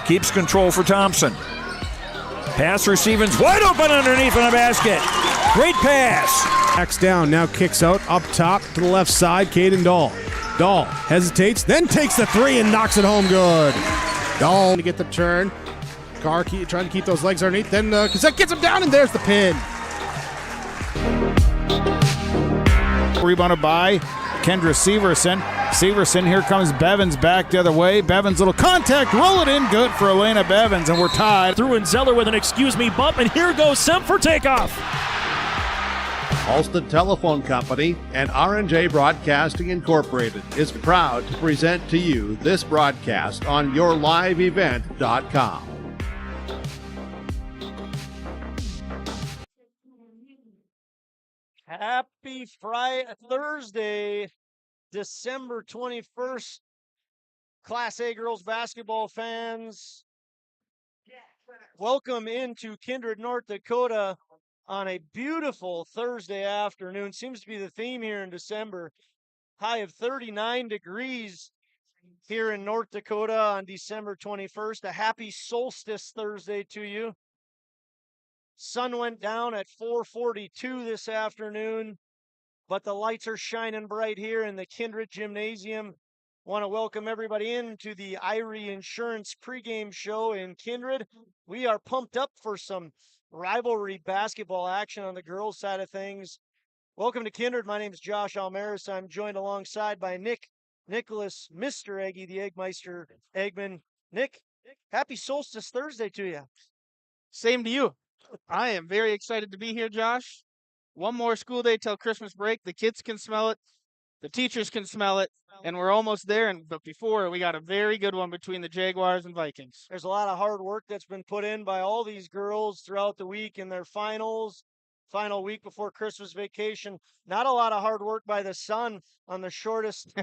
keeps control for Thompson. Pass receiving's wide open underneath in the basket. Great pass. Backs down, now kicks out, up top to the left side, Caden Dahl. Dahl hesitates, then takes the three and knocks it home good. Dahl to get the turn. Carr trying to keep those legs underneath, then Cassette gets him down, and there's the pin. Rebounded by Kendra Severson. Severson, here comes Bevins back the other way. Bevins, little contact, roll it in, good for Elena Bevins, and we're tied. Through and Zeller with an excuse me bump, and here goes Semp for takeoff. Alston Telephone Company and R&J Broadcasting Incorporated is proud to present to you this broadcast on yourliveevent.com. Happy Thursday, December 21st, Class A girls basketball fans. Welcome into Kindred, North Dakota on a beautiful Thursday afternoon. Seems to be the theme here in December. High of 39 degrees here in North Dakota on December 21st. A happy solstice Thursday to you. Sun went down at 4:42 this afternoon, but the lights are shining bright here in the Kindred Gymnasium. Want to welcome everybody into the Irie Insurance pregame show in Kindred. We are pumped up for some rivalry basketball action on the girls' side of things. Welcome to Kindred. My name is Josh Almaris. I'm joined alongside by Nicholas, Mr. Eggy, the Eggmeister Eggman. Nick, happy Solstice Thursday to you. Same to you. I am very excited to be here, Josh. One more school day till Christmas break. The kids can smell it. The teachers can smell it. And we're almost there. But before, we got a very good one between the Jaguars and Vikings. There's a lot of hard work that's been put in by all these girls throughout the week in their final week before Christmas vacation. Not a lot of hard work by the sun on the shortest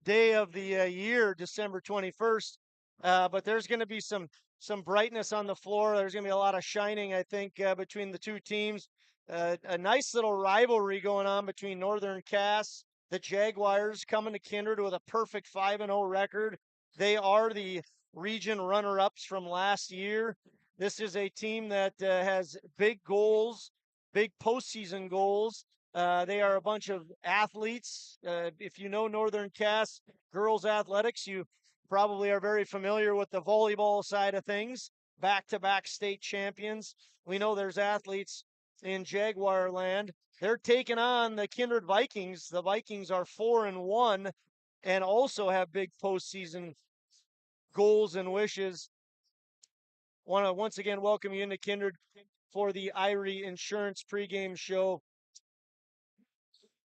day of the year, December 21st. But there's going to be some brightness on the floor. There's going to be a lot of shining, I think, between the two teams. A nice little rivalry going on between Northern Cass, the Jaguars, coming to Kindred with a perfect 5-0 record. They are the region runner-ups from last year. This is a team that has big goals, big postseason goals. They are a bunch of athletes. If you know Northern Cass girls athletics, you probably are very familiar with the volleyball side of things. Back-to-back state champions. We know there's athletes in Jaguar land. They're taking on the Kindred Vikings. The Vikings are 4-1 and also have big postseason goals and wishes. Want to once again welcome you into Kindred for the Irie Insurance pregame show.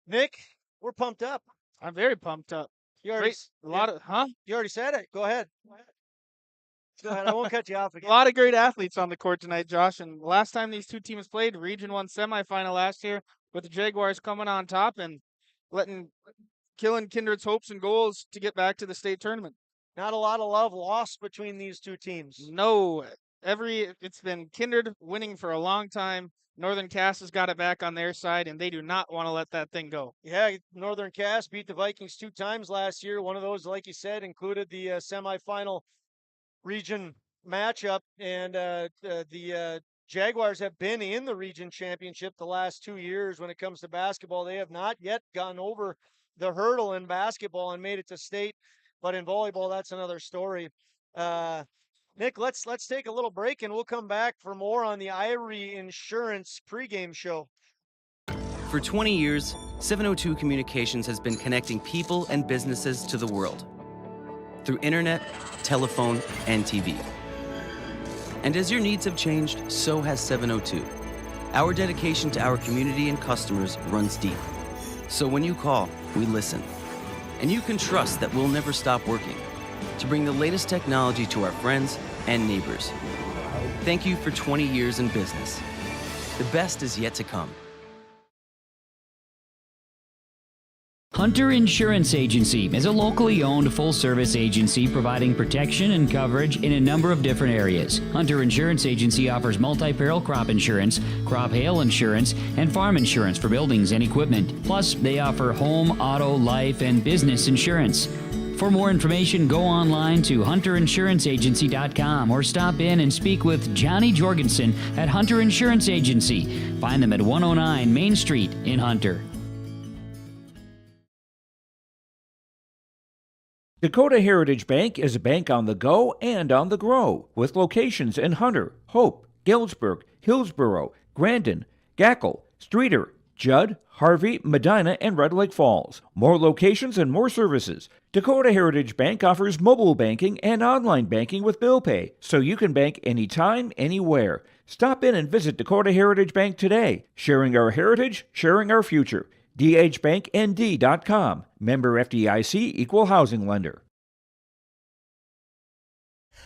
Nick, we're pumped up. I'm very pumped up. You already, You already said it. Go ahead. Go ahead. I won't cut you off again. A lot of great athletes on the court tonight, Josh. And last time these two teams played, Region 1 semifinal last year, with the Jaguars coming on top and killing Kindred's hopes and goals to get back to the state tournament. Not a lot of love lost between these two teams. No. It's been Kindred winning for a long time. Northern Cass has got it back on their side, and they do not want to let that thing go. Yeah, Northern Cass beat the Vikings 2 times last year. One of those, like you said, included the semifinal region matchup, and the Jaguars have been in the region championship the last 2 years when it comes to basketball. They have not yet gone over the hurdle in basketball and made it to state, but in volleyball, that's another story. Nick, let's take a little break, and we'll come back for more on the Irie Insurance pregame show. For 20 years, 702 Communications has been connecting people and businesses to the world through internet, telephone, and TV. And as your needs have changed, so has 702. Our dedication to our community and customers runs deep. So when you call, we listen. And you can trust that we'll never stop working to bring the latest technology to our friends and neighbors. Thank you for 20 years in business. The best is yet to come. Hunter Insurance Agency is a locally owned full-service agency providing protection and coverage in a number of different areas. Hunter Insurance Agency offers multi-peril crop insurance, crop hail insurance, and farm insurance for buildings and equipment. Plus, they offer home, auto, life, and business insurance. For more information, go online to hunterinsuranceagency.com or stop in and speak with Johnny Jorgensen at Hunter Insurance Agency. Find them at 109 Main Street in Hunter. Dakota Heritage Bank is a bank on the go and on the grow, with locations in Hunter, Hope, Galesburg, Hillsboro, Grandin, Gackle, Streeter, Judd, Harvey, Medina, and Red Lake Falls. More locations and more services. Dakota Heritage Bank offers mobile banking and online banking with bill pay, so you can bank anytime, anywhere. Stop in and visit Dakota Heritage Bank today. Sharing our heritage, sharing our future. dhbanknd.com. Member FDIC, Equal Housing Lender.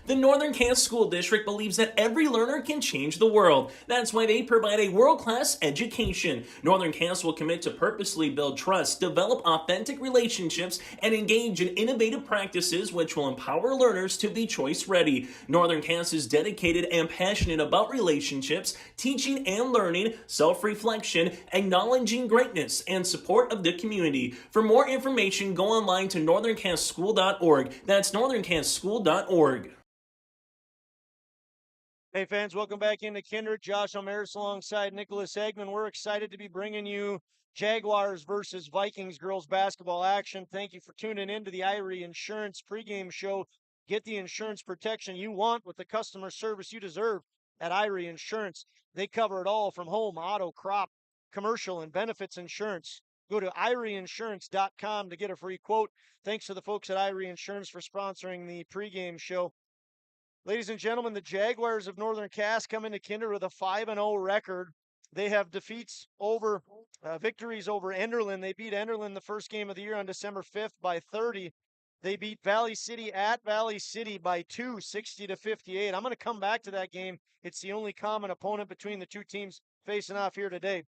The Northern Kansas School District believes that every learner can change the world. That's why they provide a world-class education. Northern Kansas will commit to purposely build trust, develop authentic relationships, and engage in innovative practices which will empower learners to be choice-ready. Northern Kansas is dedicated and passionate about relationships, teaching and learning, self-reflection, acknowledging greatness, and support of the community. For more information, go online to northernkansasschool.org. That's northernkansasschool.org. Hey fans, welcome back into Kindred. Josh Omeris alongside Nicholas Eggman. We're excited to be bringing you Jaguars versus Vikings girls basketball action. Thank you for tuning in to the Irie Insurance pregame show. Get the insurance protection you want with the customer service you deserve at Irie Insurance. They cover it all from home, auto, crop, commercial, and benefits insurance. Go to IrieInsurance.com to get a free quote. Thanks to the folks at Irie Insurance for sponsoring the pregame show. Ladies and gentlemen, the Jaguars of Northern Cass come into Kindred with a 5-0 record. They have victories over Enderlin. They beat Enderlin the first game of the year on December 5th by 30. They beat Valley City at Valley City by 2, 60-58. I'm going to come back to that game. It's the only common opponent between the two teams facing off here today.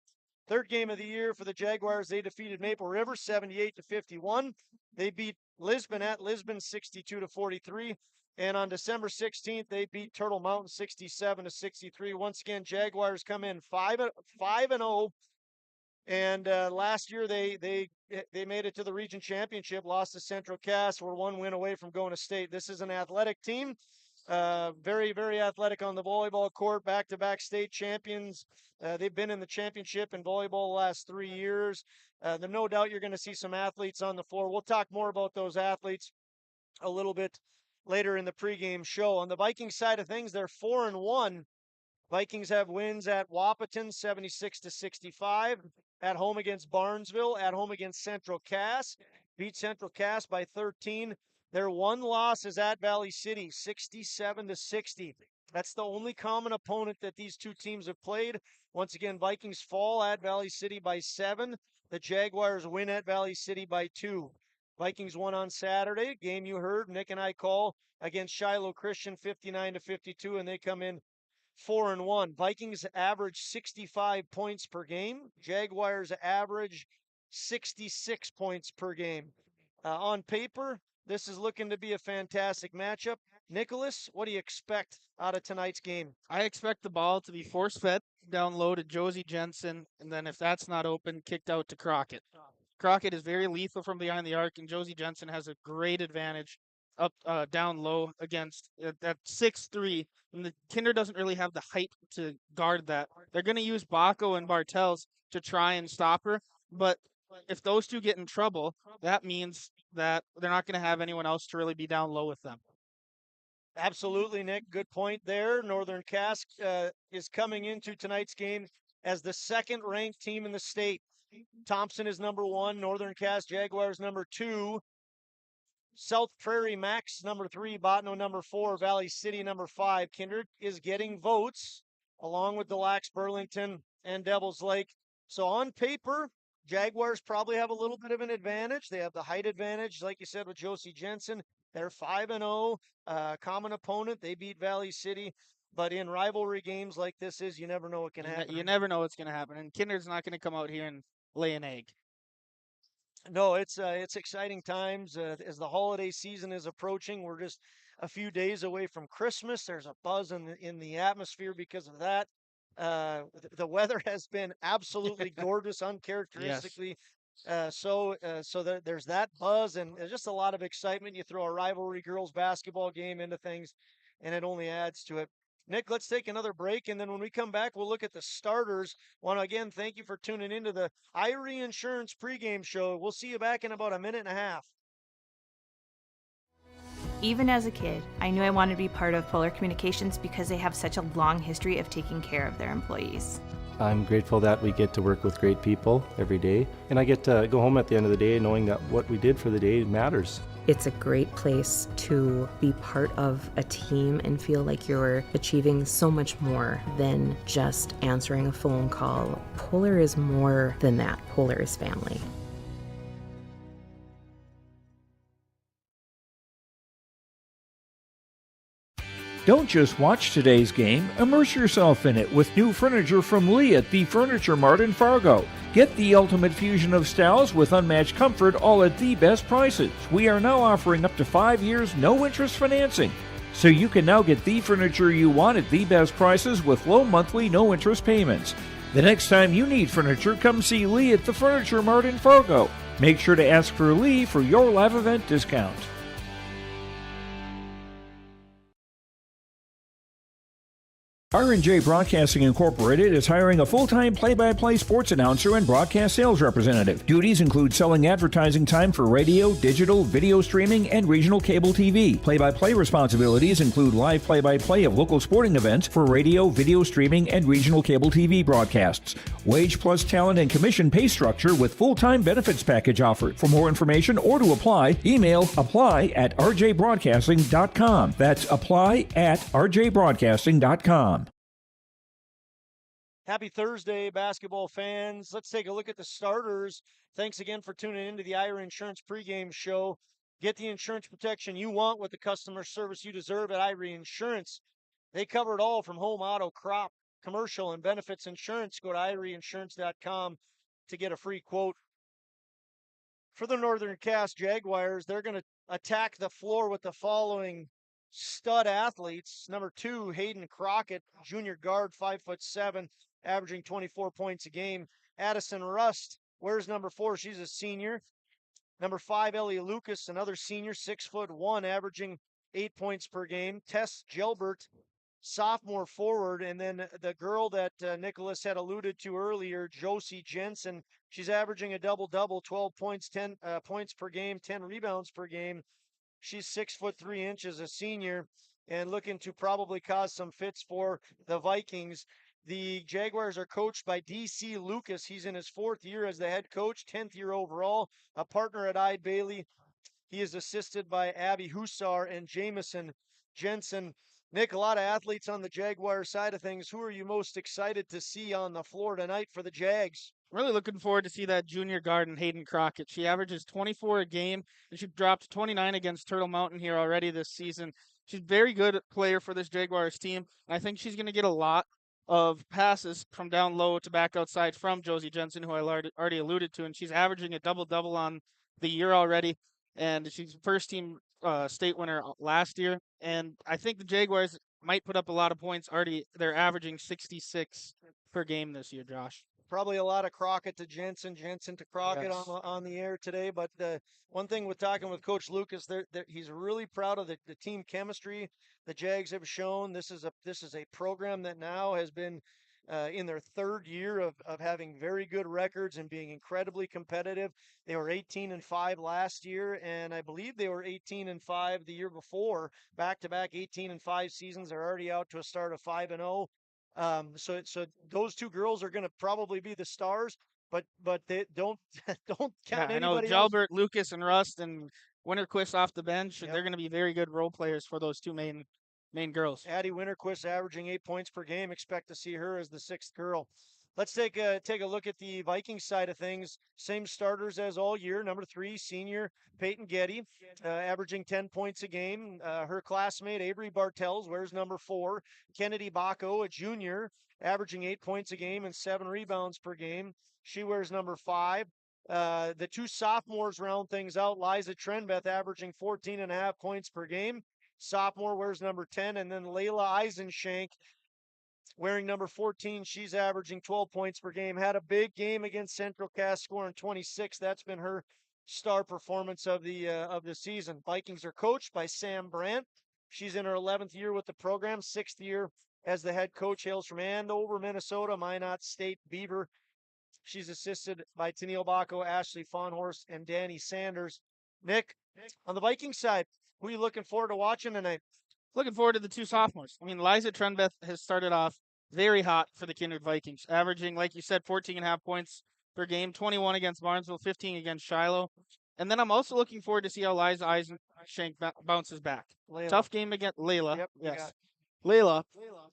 Third game of the year for the Jaguars, they defeated Maple River 78-51. They beat Lisbon at Lisbon 62-43. And on December 16th, they beat Turtle Mountain 67-63. Once again, Jaguars come in 5-0. And last year they made it to the region championship, lost to Central Cass. We're one win away from going to state. This is an athletic team, very, very athletic on the volleyball court, back-to-back state champions. They've been in the championship in volleyball the last 3 years. There's no doubt you're going to see some athletes on the floor. We'll talk more about those athletes a little bit later in the pregame show. On the Vikings side of things, they're 4-1. Vikings have wins at Wahpeton 76-65, at home against Barnesville, at home against Central Cass, beat Central Cass by 13. Their one loss is at Valley City 67-60. That's the only common opponent that these two teams have played. Once again, Vikings fall at Valley City by 7. The Jaguars win at Valley City by 2. Vikings won on Saturday, game you heard Nick and I call against Shiloh Christian 59-52, and they come in 4-1. Vikings average 65 points per game. Jaguars average 66 points per game. On paper, this is looking to be a fantastic matchup. Nicholas, what do you expect out of tonight's game? I expect the ball to be force-fed down low to Josie Jensen, and then if that's not open, kicked out to Crockett. Crockett is very lethal from behind the arc, and Josie Jensen has a great advantage up down low against that 6'3", and the Kindred doesn't really have the height to guard that. They're going to use Baco and Bartels to try and stop her, but if those two get in trouble, that means that they're not going to have anyone else to really be down low with them. Absolutely, Nick. Good point there. Northern Cass is coming into tonight's game as the second-ranked team in the state. Thompson is number 1, Northern Cass Jaguars number 2, South Prairie Max number 3, Botno number 4, Valley City number 5. Kindred is getting votes along with Des Lacs, Burlington, and Devils Lake. So on paper, Jaguars probably have a little bit of an advantage. They have the height advantage, like you said, with Josie Jensen. They're 5-0, common opponent. They beat Valley City. But in rivalry games like this you never know what can happen. You never know what's going to happen. And Kindred's not going to come out here and lay an egg. No, it's exciting times as the holiday season is approaching. We're just a few days away from Christmas. There's a buzz in the atmosphere because of that. The weather has been absolutely gorgeous, uncharacteristically There's that buzz and there's just a lot of excitement. You throw a rivalry girls basketball game into things, and it only adds to it. Nick, let's take another break, and then when we come back, we'll look at the starters. Want to again thank you for tuning into the Irie Insurance pregame show. We'll see you back in about a minute and a half. Even as a kid, I knew I wanted to be part of Polar Communications because they have such a long history of taking care of their employees. I'm grateful that we get to work with great people every day, and I get to go home at the end of the day knowing that what we did for the day matters. It's a great place to be part of a team and feel like you're achieving so much more than just answering a phone call. Polar is more than that. Polar is family. Don't just watch today's game, immerse yourself in it with new furniture from Lee at the Furniture Mart in Fargo. Get the ultimate fusion of styles with unmatched comfort, all at the best prices. We are now offering up to 5 years no-interest financing. So you can now get the furniture you want at the best prices with low monthly no-interest payments. The next time you need furniture, come see Lee at the Furniture Mart in Fargo. Make sure to ask for Lee for your live event discount. R&J Broadcasting Incorporated is hiring a full-time play-by-play sports announcer and broadcast sales representative. Duties include selling advertising time for radio, digital, video streaming, and regional cable TV. Play-by-play responsibilities include live play-by-play of local sporting events for radio, video streaming, and regional cable TV broadcasts. Wage plus talent and commission pay structure with full-time benefits package offered. For more information or to apply, email apply@rjbroadcasting.com. That's apply@rjbroadcasting.com. Happy Thursday, basketball fans. Let's take a look at the starters. Thanks again for tuning into the Irie Insurance pregame show. Get the insurance protection you want with the customer service you deserve at Irie Insurance. They cover it all from home, auto, crop, commercial, and benefits insurance. Go to IrieInsurance.com to get a free quote. For the Northern Cass Jaguars, they're going to attack the floor with the following stud athletes. Number 2, Hayden Crockett, junior guard, 5'7", averaging 24 points a game. Addison Rust, where's number 4? She's a senior. Number 5, Ellie Lucas, another senior, 6'1", averaging 8 points per game. Tess Gilbert, sophomore forward. And then the girl that Nicholas had alluded to earlier, Josie Jensen, she's averaging a double-double, 12 points, 10 points per game, 10 rebounds per game. She's 6'3", a senior, and looking to probably cause some fits for the Vikings. The Jaguars are coached by D.C. Lucas. He's in his 4th year as the head coach, 10th year overall, a partner at Ide Bailey. He is assisted by Abby Hussar and Jamison Jensen. Nick, a lot of athletes on the Jaguar side of things. Who are you most excited to see on the floor tonight for the Jags? Really looking forward to see that junior guard in Hayden Crockett. She averages 24 a game, and she dropped 29 against Turtle Mountain here already this season. She's a very good player for this Jaguars team, and I think she's going to get a lot of passes from down low to back outside from Josie Jensen, who I already alluded to, and she's averaging a double-double on the year already, and she's first-team state winner last year, and I think the Jaguars might put up a lot of points already. They're averaging 66 per game this year, Josh. Probably a lot of Crockett to Jensen, Jensen to Crockett Yes. on the air today. But one thing with talking with Coach Lucas, he's really proud of the team chemistry the Jags have shown. This is a program that now has been in their 3rd year of having very good records and being incredibly competitive. They were 18-5 last year, and I believe they were 18-5 the year before. Back-to-back 18-5 seasons. They're already out to a start of 5-0. So those two girls are going to probably be the stars, but they don't count I know anybody else. Jalbert, Lucas, and Rust, and Winterquist off the bench. Yep. They're going to be very good role players for those two main girls. Addie Winterquist averaging 8 points per game. Expect to see her as the 6th girl. Let's take a look at the Vikings side of things. Same starters as all year. Number 3, senior Peyton Getty, averaging 10 points a game. Her classmate Avery Bartels wears number 4. Kennedy Baco, a junior, averaging 8 points a game and 7 rebounds per game. She wears number 5. The 2 sophomores round things out. Liza Trenbeth averaging 14.5 points per game. Sophomore wears number 10, and then Layla Eisenshank wearing number 14. She's averaging 12 points per game. Had a big game against Central Cass, scoring 26. That's been her star performance of the season. Vikings are coached by Sam Brandt. She's in her 11th year with the program, 6th year as the head coach. Hails from Andover, Minnesota, Minot State Beaver. She's assisted by Tennille Bacco, Ashley Fawnhorst, and Danny Sanders. Nick, on the Viking side, who are you looking forward to watching tonight? Looking forward to the two sophomores. I mean, Liza Trenbeth has started off very hot for the Kindred Vikings, averaging, like you said, 14.5 points per game, 21 against Barnesville, 15 against Shiloh. And then I'm also looking forward to see how Liza Eisenshank bounces back. Layla. Tough game against Layla. Yep, Yes. Layla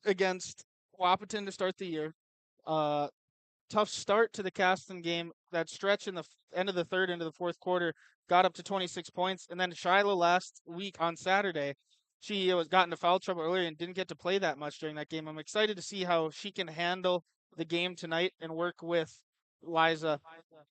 against Wahpeton to start the year. Tough start to the Caston game. That stretch in the end of the third into the fourth quarter got up to 26 points. And then Shiloh last week on Saturday, she got into foul trouble earlier and didn't get to play that much during that game. I'm excited to see how she can handle the game tonight and work with Liza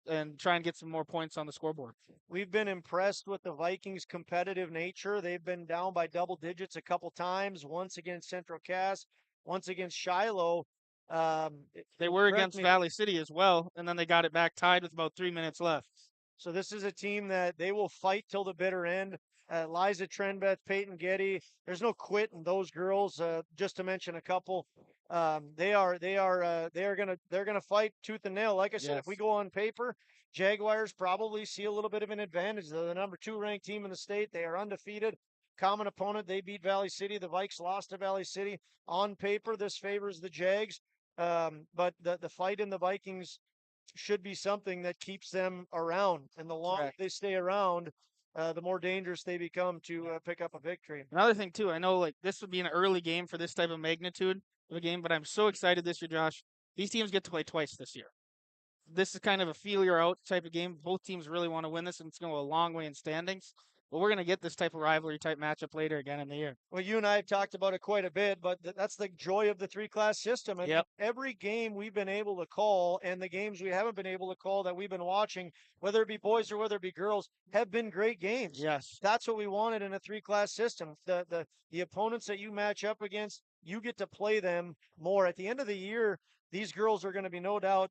and try and get some more points on the scoreboard. We've been impressed with the Vikings' competitive nature. They've been down by double digits a couple times, once against Central Cass, once against Shiloh. They were against Valley City as well, and then they got it back tied with about 3 minutes left. So this is a team that they will fight till the bitter end. Liza Trenbeth, Peyton Getty. There's no quit in those girls. Just to mention a couple, they're gonna fight tooth and nail. Like I said, if we go on paper, Jaguars probably see a little bit of an advantage. They're the number 2 ranked team in the state. They are undefeated. Common opponent, they beat Valley City. The Vikes lost to Valley City. On paper, this favors the Jags. But the fight in the Vikings should be something that keeps them around. And the longer they stay around, the more dangerous they become to pick up a victory. Another thing, too, I know like this would be an early game for this type of magnitude of a game, but I'm so excited this year, Josh. These teams get to play twice this year. This is kind of a feel out type of game. Both teams really want to win this, and it's going to go a long way in standings. But we're going to get this type of rivalry type matchup later again in the year. Well, you and I have talked about it quite a bit, but that's the joy of the 3-class system. And every game we've been able to call and the games we haven't been able to call that we've been watching, whether it be boys or whether it be girls, have been great games. Yes. That's what we wanted in a 3-class system. The opponents that you match up against, you get to play them more. At the end of the year, these girls are going to be no doubt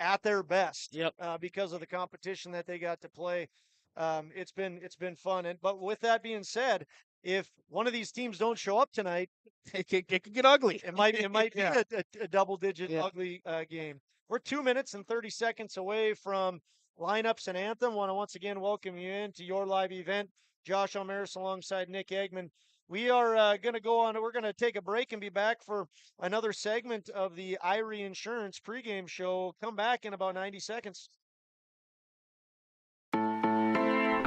at their best because of the competition that they got to play. It's been fun. But with that being said, if one of these teams don't show up tonight, it could get ugly. It might be a double-digit ugly game. We're 2 minutes and 30 seconds away from lineups and anthem. Want to once again welcome you into your live event. Josh Almaris alongside Nick Eggman. We are going to go on. We're going to take a break and be back for another segment of the Irie Insurance pregame show. Come back in about 90 seconds.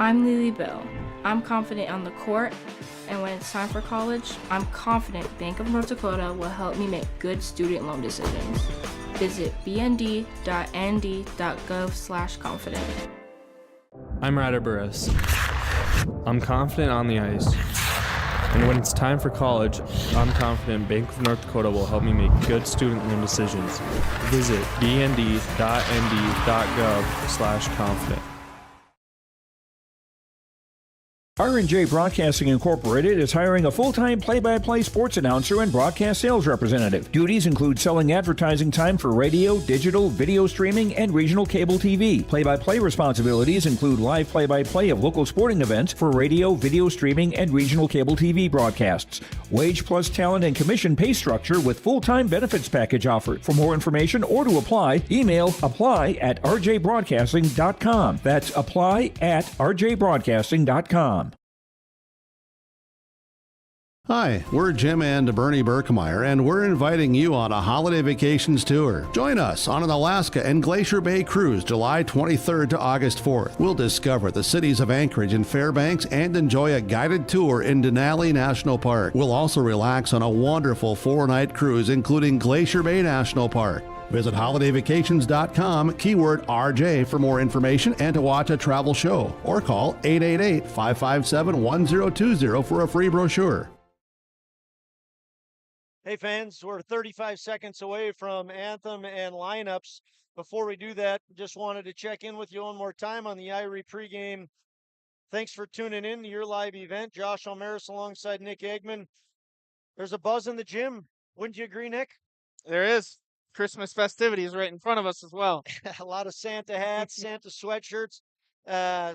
I'm Lily Bell. I'm confident on the court, and when it's time for college, I'm confident Bank of North Dakota will help me make good student loan decisions. Visit bnd.nd.gov/confident. I'm Ryder Burris. I'm confident on the ice. And when it's time for college, I'm confident Bank of North Dakota will help me make good student loan decisions. Visit bnd.nd.gov/confident. R&J Broadcasting Incorporated is hiring a full-time play-by-play sports announcer and broadcast sales representative. Duties include selling advertising time for radio, digital, video streaming, and regional cable TV. Play-by-play responsibilities include live play-by-play of local sporting events for radio, video streaming, and regional cable TV broadcasts. Wage plus talent and commission pay structure with full-time benefits package offered. For more information or to apply, email apply@rjbroadcasting.com. That's apply@rjbroadcasting.com. Hi, we're Jim and Bernie Berkemeyer, and we're inviting you on a holiday vacations tour. Join us on an Alaska and Glacier Bay cruise July 23rd to August 4th. We'll discover the cities of Anchorage and Fairbanks and enjoy a guided tour in Denali National Park. We'll also relax on a wonderful 4-night cruise including Glacier Bay National Park. Visit holidayvacations.com, keyword RJ for more information and to watch a travel show, or call 888-557-1020 for a free brochure. Hey fans, we're 35 seconds away from anthem and lineups. Before we do that, just wanted to check in with you one more time on the Irie pregame. Thanks for tuning in to your live event. Josh Almaris alongside Nick Eggman. There's a buzz in the gym Wouldn't you agree, Nick? There is. Christmas festivities right in front of us as well. A lot of Santa hats, Santa sweatshirts,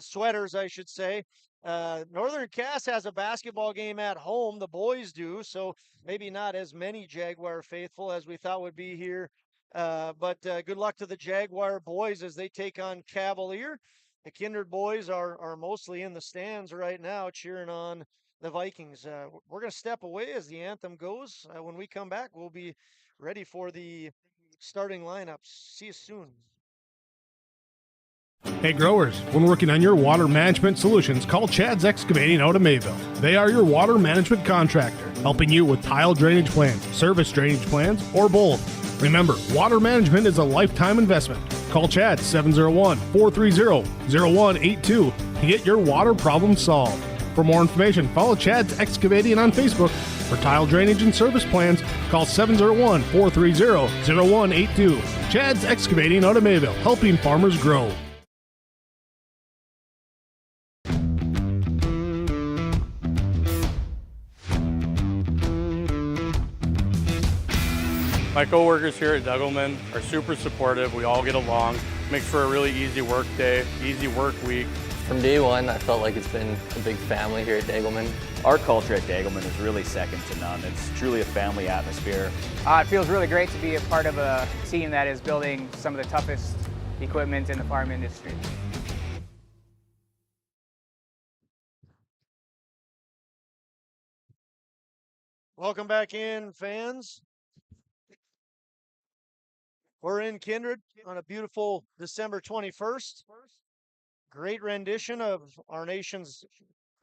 sweaters, I should say. Northern Cass has a basketball game at home. The boys do, so maybe not as many Jaguar faithful as we thought would be here. But good luck to the Jaguar boys as they take on Cavalier. The Kindred boys are mostly in the stands right now cheering on the Vikings. We're going to step away as the anthem goes. When we come back, we'll be ready for the starting lineups. See you soon. Hey growers, when working on your water management solutions, call Chad's Excavating out of Mayville. They are your water management contractor, helping you with tile drainage plans, service drainage plans, or both. Remember, water management is a lifetime investment. Call Chad 701-430-0182 to get your water problem solved. For more information, follow Chad's Excavating on Facebook. For tile drainage and service plans, call 701-430-0182. Chad's Excavating out of Mayville, helping farmers grow. My coworkers here at Degelman are super supportive. We all get along. Makes for a really easy work day, easy work week. From day one, I felt like it's been a big family here at Degelman. Our culture at Degelman is really second to none. It's truly a family atmosphere. It feels really great to be a part of a team that is building some of the toughest equipment in the farm industry. Welcome back in, fans. We're in Kindred on a beautiful December 21st. Great rendition of our nation's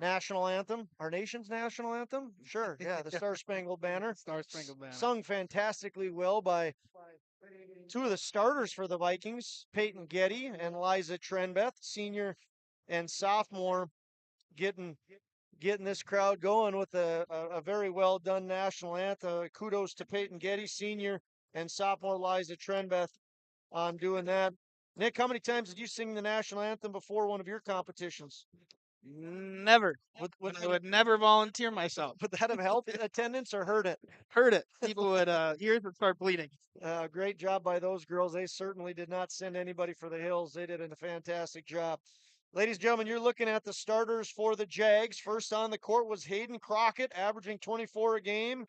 national anthem. Our nation's national anthem? Sure, yeah, the Star Spangled Banner. Star Spangled Banner. Sung fantastically well by two of the starters for the Vikings, Peyton Getty and Liza Trenbeth, senior and sophomore, getting this crowd going with a very well done national anthem. Kudos to Peyton Getty, senior and sophomore Liza Trenbeth on doing that. Nick, how many times did you sing the national anthem before one of your competitions? Never. I would never volunteer myself. Would that have helped attendance or hurt it? Hurt it. People would ears would start bleeding. Great job by those girls. They certainly did not send anybody for the hills. They did a fantastic job. Ladies and gentlemen, you're looking at the starters for the Jags. First on the court was Hayden Crockett, averaging 24 a game.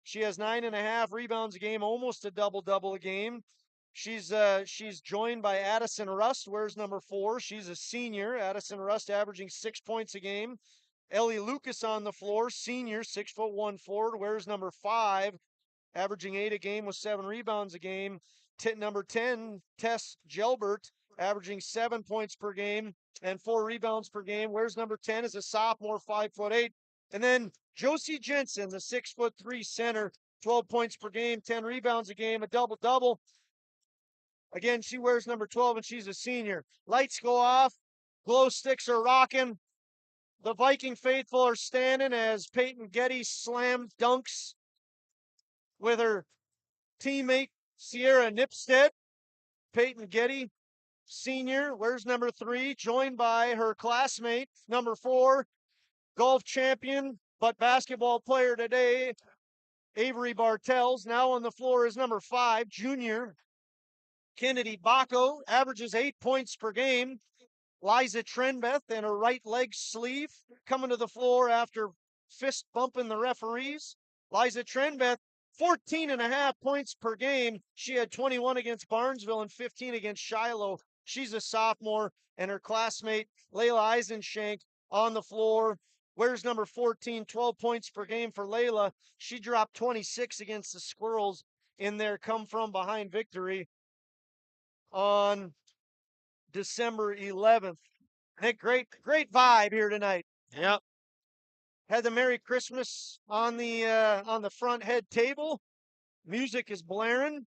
She has 9.5 rebounds a game, almost a double-double a game. She's joined by Addison Rust, wears number 4. She's a senior. Addison Rust averaging 6 points a game. Ellie Lucas on the floor, senior, 6'1" forward, wears number 5, averaging 8 a game with 7 rebounds a game. Number 10, Tess Gelbert, averaging 7 points per game and 4 rebounds per game. Wears number 10 as a sophomore, 5'8". And then Josie Jensen, the 6'3" center, 12 points per game, 10 rebounds a game, a double-double. Again, she wears number 12 and she's a senior. Lights go off. Glow sticks are rocking. The Viking faithful are standing as Peyton Getty slam dunks with her teammate Sierra Nipstead. Peyton Getty, senior, wears number 3, joined by her classmate, number 4, golf champion, but basketball player today, Avery Bartels. Now on the floor is number 5, junior, Kennedy Baco, averages 8 points per game. Liza Trenbeth and her right leg sleeve coming to the floor after fist bumping the referees. Liza Trenbeth, 14.5 points per game. She had 21 against Barnesville and 15 against Shiloh. She's a sophomore, and her classmate, Layla Eisenshank, on the floor. Wears number 14, 12 points per game for Layla. She dropped 26 against the Squirrels in their come-from-behind victory on December 11th. Nick, great vibe here tonight. Yep. Had the Merry Christmas on the front head table. Music is blaring.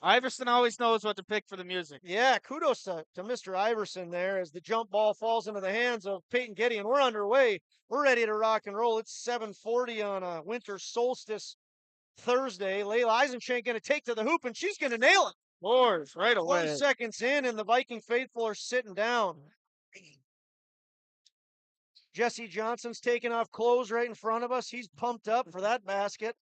Iverson always knows what to pick for the music. Yeah, kudos to Mr. Iverson there as the jump ball falls into the hands of Peyton Getty, and we're underway. We're ready to rock and roll. It's 7:40 on a winter solstice Thursday. Layla Eisenshank going to take to the hoop, and she's going to nail it. Scores right away. 4 seconds in, and the Viking faithful are sitting down. Jesse Johnson's taking off clothes right in front of us. He's pumped up for that basket.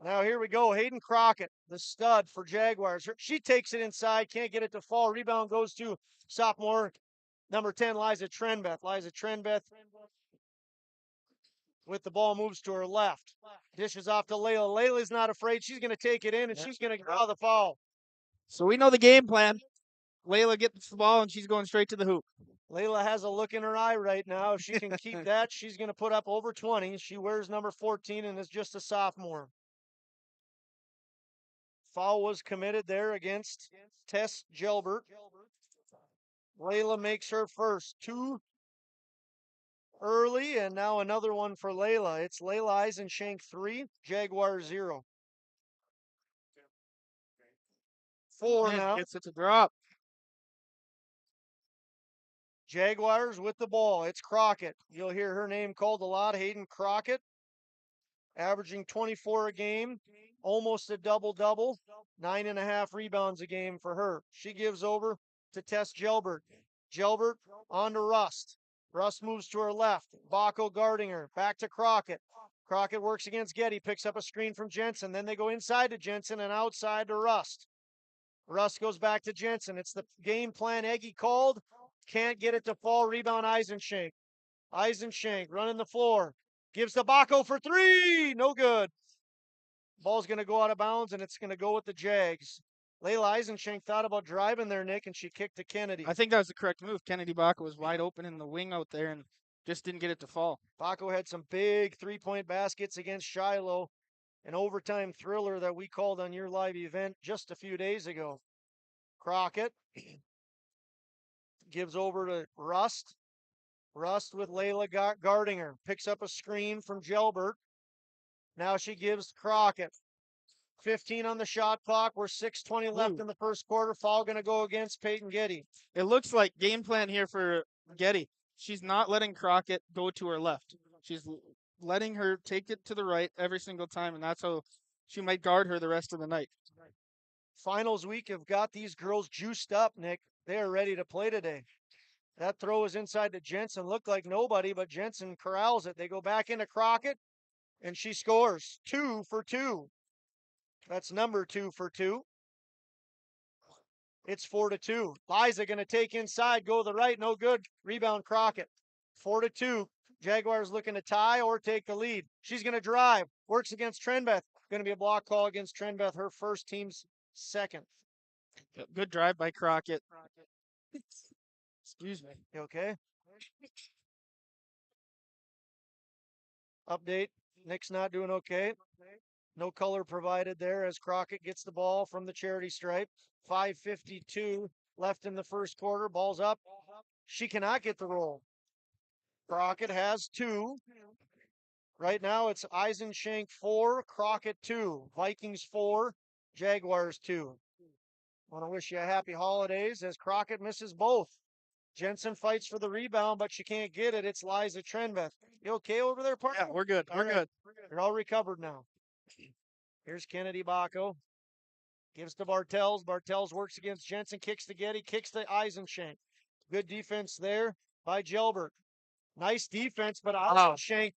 Now here we go. Hayden Crockett, the stud for Jaguars. She takes it inside, can't get it to fall. Rebound goes to sophomore number 10, Liza Trenbeth. Liza Trenbeth with the ball moves to her left. Dishes off to Layla. Layla's not afraid. She's going to take it in, and she's going to draw the foul. So we know the game plan. Layla gets the ball, and she's going straight to the hoop. Layla has a look in her eye right now. If she can keep that, she's going to put up over 20. She wears number 14 and is just a sophomore. Foul was committed there against Tess Gelbert. Layla makes her first. 2 early, and now another one for Layla. It's Layla Eisenshank 3, Jaguar 0. 4 now. It's a drop. Jaguars with the ball. It's Crockett. You'll hear her name called a lot. Hayden Crockett, averaging 24 a game, almost a double-double, 9.5 rebounds a game for her. She gives over to Tess Gelbert. Gelbert on to Rust. Rust moves to her left. Baco guarding her. Back to Crockett. Crockett works against Getty, picks up a screen from Jensen. Then they go inside to Jensen and outside to Rust. Rust goes back to Jensen. It's the game plan Eggy called. Can't get it to fall. Rebound Eisenshank. Eisenshank running the floor. Gives to Baco for 3. No good. Ball's going to go out of bounds, and it's going to go with the Jags. Layla Eisenshank thought about driving there, Nick, and she kicked to Kennedy. I think that was the correct move. Kennedy Baca was wide open in the wing out there and just didn't get it to fall. Baco had some big three-point baskets against Shiloh, an overtime thriller that we called on your live event just a few days ago. Crockett gives over to Rust. Rust with Layla guarding her. Picks up a screen from Gelbert. Now she gives Crockett. 15 on the shot clock. We're 6:20 left in the first quarter. Foul going to go against Peyton Getty. It looks like game plan here for Getty. She's not letting Crockett go to her left. She's letting her take it to the right every single time, and that's how she might guard her the rest of the night. Finals week have got these girls juiced up, Nick. They are ready to play today. That throw is inside to Jensen. Looked like nobody, but Jensen corrals it. They go back into Crockett, and she scores. 2 for 2. That's number 2 for 2. It's 4-2. Liza going to take inside, go to the right, no good. Rebound Crockett. 4-2. Jaguars looking to tie or take the lead. She's going to drive. Works against Trenbeth. Going to be a block call against Trenbeth, her first, team's second. Good drive by Crockett. Excuse me. You okay? Update. Nick's not doing okay. No color provided there as Crockett gets the ball from the charity stripe. 5:52 left in the first quarter. Ball's up. She cannot get the roll. Crockett has 2. Right now it's Eisenshank 4, Crockett 2. Vikings 4, Jaguars 2. Want to wish you a happy holidays as Crockett misses both. Jensen fights for the rebound, but she can't get it. It's Liza Trenbeth. You okay over there, partner? Yeah, we're good. We're good. You're all recovered now. Here's Kennedy Baco. Gives to Bartels. Bartels works against Jensen. Kicks to Getty. Kicks to Eisenshank. Good defense there by Gelbert. Nice defense, but Eisenshank,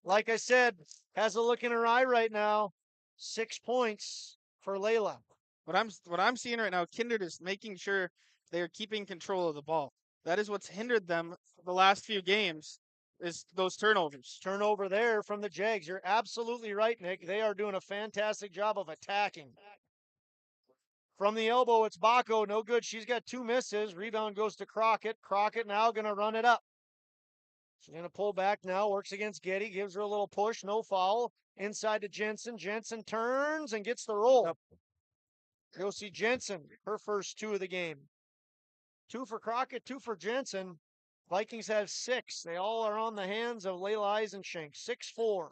like I said, has a look in her eye right now. 6 points for Layla. What I'm seeing right now, Kindred is making sure they are keeping control of the ball. That is what's hindered them the last few games, is those turnovers. Turnover there from the Jags. You're absolutely right, Nick. They are doing a fantastic job of attacking. From the elbow, it's Baco. No good. She's got 2 misses. Rebound goes to Crockett. Crockett now going to run it up. She's going to pull back now. Works against Getty. Gives her a little push. No foul. Inside to Jensen. Jensen turns and gets the roll. Yep. Josie Jensen, her first 2 of the game. 2 for Crockett, 2 for Jensen. Vikings have 6. They all are on the hands of Layla Eisenshank. 6-4.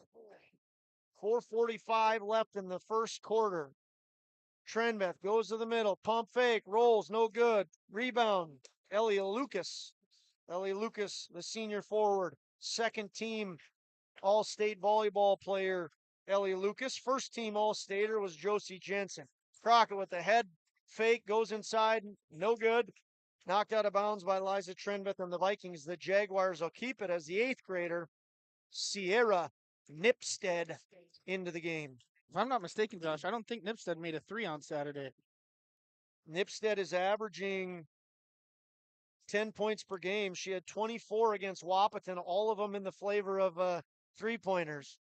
4:45 left in the first quarter. Trenbeth goes to the middle. Pump fake. Rolls. No good. Rebound. Ellie Lucas. Ellie Lucas, the senior forward. Second team All-State volleyball player, Ellie Lucas. First team All-Stater was Josie Jensen. Crockett with the head fake. Goes inside. No good. Knocked out of bounds by Liza Trenbeth and the Vikings. The Jaguars will keep it as the 8th grader, Sierra Nipstead, into the game. If I'm not mistaken, Josh, I don't think Nipstead made a 3 on Saturday. Nipstead is averaging 10 points per game. She had 24 against Wapaton, all of them in the flavor of three-pointers.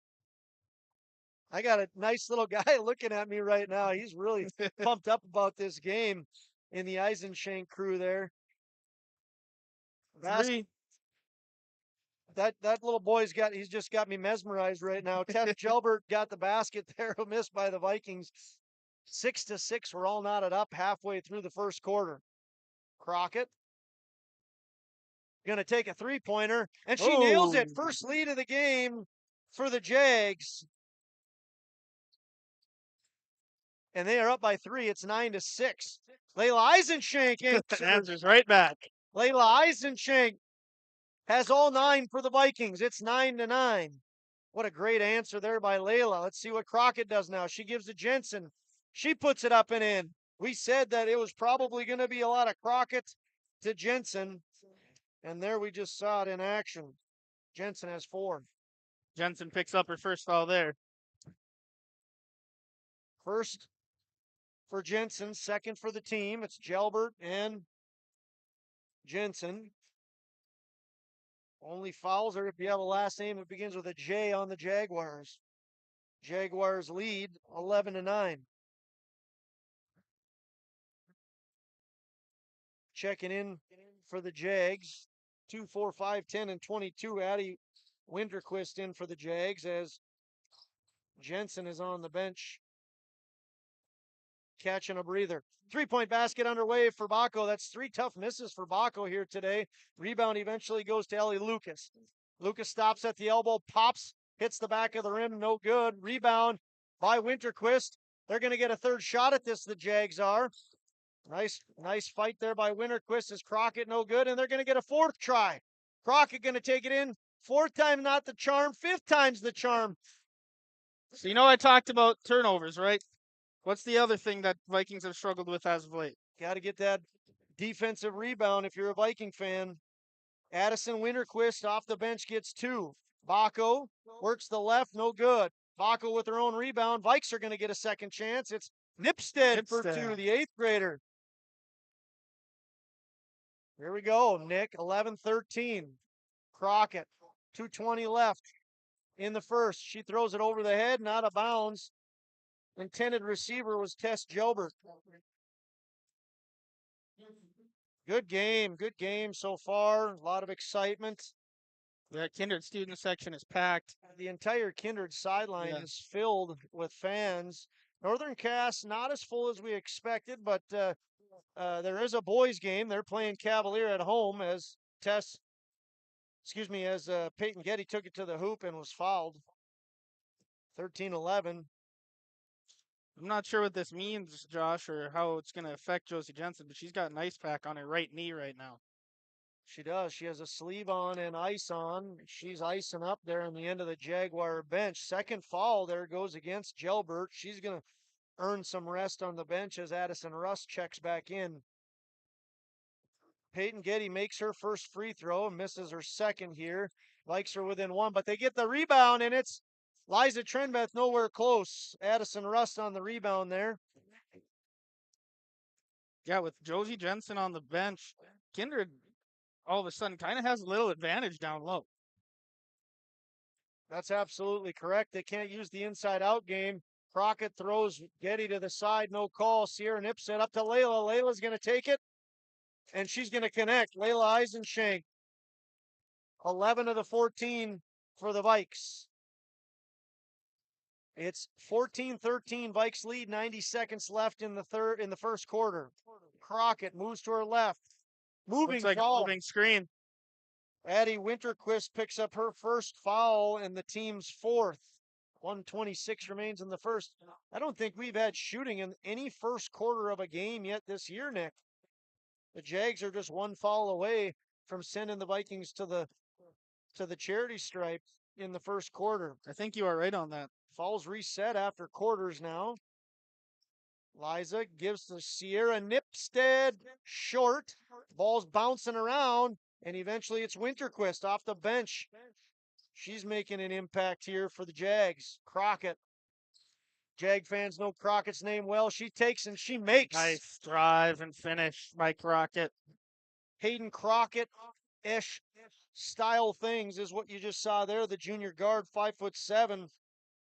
I got a nice little guy looking at me right now. He's really pumped up about this game in the Eisenshank crew there. Three. That little he's just got me mesmerized right now. Tess Gilbert got the basket there, missed by the Vikings. 6-6, we're all knotted up halfway through the first quarter. Crockett going to take a three-pointer, and she nails it. First lead of the game for the Jags. And they are up by 3. It's 9-6. Layla Eisenshank answers right back. Layla Eisenshank has all 9 for the Vikings. It's 9-9. What a great answer there by Layla. Let's see what Crockett does now. She gives to Jensen. She puts it up and in. We said that it was probably going to be a lot of Crockett to Jensen. And there we just saw it in action. Jensen has 4. Jensen picks up her first foul there. First for Jensen, second for the team. It's Gelbert and Jensen. Only fouls are if you have a last name that begins with a J on the Jaguars. Jaguars lead 11-9. Checking in for the Jags. 2, 4, 5, 10, and 22. Addie Winterquist in for the Jags as Jensen is on the bench. Catching a breather. 3-point basket underway for Baco. That's 3 tough misses for Baco here today. Rebound eventually goes to Ellie Lucas. Lucas stops at the elbow, pops, hits the back of the rim, no good. Rebound by Winterquist. They're going to get a third shot at this, the Jags are. Nice fight there by Winterquist as Crockett no good, and they're going to get a 4th try. Crockett going to take it in. 4th time not the charm, 5th time's the charm. So I talked about turnovers, right? What's the other thing that Vikings have struggled with as of late? Got to get that defensive rebound if you're a Viking fan. Addison Winterquist off the bench gets 2. Baco works the left, no good. Baco with her own rebound. Vikes are going to get a second chance. It's Nipstead for 2, the 8th grader. Here we go, Nick, 11-13. Crockett, 2:20 left in the first. She throws it over the head, not out of bounds. Intended receiver was Tess Gilbert. Good game so far. A lot of excitement. The Kindred student section is packed. The entire Kindred sideline is filled with fans. Northern Cass not as full as we expected, but there is a boys game. They're playing Cavalier at home as Peyton Getty took it to the hoop and was fouled. 13-11. I'm not sure what this means, Josh, or how it's going to affect Josie Jensen, but she's got an ice pack on her right knee right now. She does. She has a sleeve on and ice on. She's icing up there on the end of the Jaguar bench. Second foul there goes against Gelbert. She's going to earn some rest on the bench as Addison Russ checks back in. Peyton Getty makes her first free throw and misses her second here. Likes her within 1, but they get the rebound, and it's Liza Trenbeth nowhere close. Addison Russ on the rebound there. Yeah, with Josie Jensen on the bench, Kindred all of a sudden kind of has a little advantage down low. That's absolutely correct. They can't use the inside-out game. Crockett throws Getty to the side, no call. Sierra Nipstead up to Layla. Layla's going to take it, and she's going to connect. Layla Eisenshank, 11 of the 14 for the Vikes. It's 14-13. Vikes lead. 90 seconds left in the first quarter. Crockett moves to her left. Moving screen. Addie Winterquist picks up her first foul and the team's 4th. 1:26 remains in the first. I don't think we've had shooting in any first quarter of a game yet this year, Nick. The Jags are just 1 foul away from sending the Vikings to the charity stripe in the first quarter. I think you are right on that. Fouls reset after quarters now. Liza gives to Sierra Nipstead short. Ball's bouncing around, and eventually it's Winterquist off the bench. She's making an impact here for the Jags. Crockett Jag fans know Crockett's name well. She takes and she makes. Nice drive and finish by Crockett. Hayden Crockett-ish style things is what you just saw there. The junior guard, 5'7",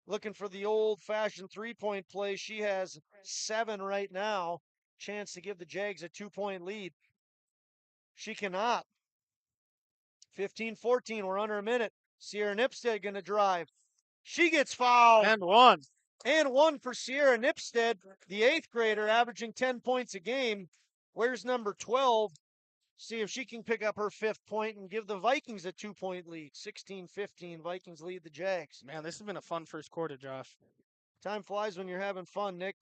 looking for the old-fashioned three-point play. She has 7 right now. Chance to give the Jags a 2-point lead. She cannot. 15-14, we're under a minute. Sierra Nipstead going to drive. She gets fouled. And one. And one for Sierra Nipstead, the 8th grader, averaging 10 points a game. Where's number 12? See if she can pick up her 5th point and give the Vikings a 2-point lead. 16-15, Vikings lead the Jags. Man, this has been a fun first quarter, Josh. Time flies when you're having fun, Nick.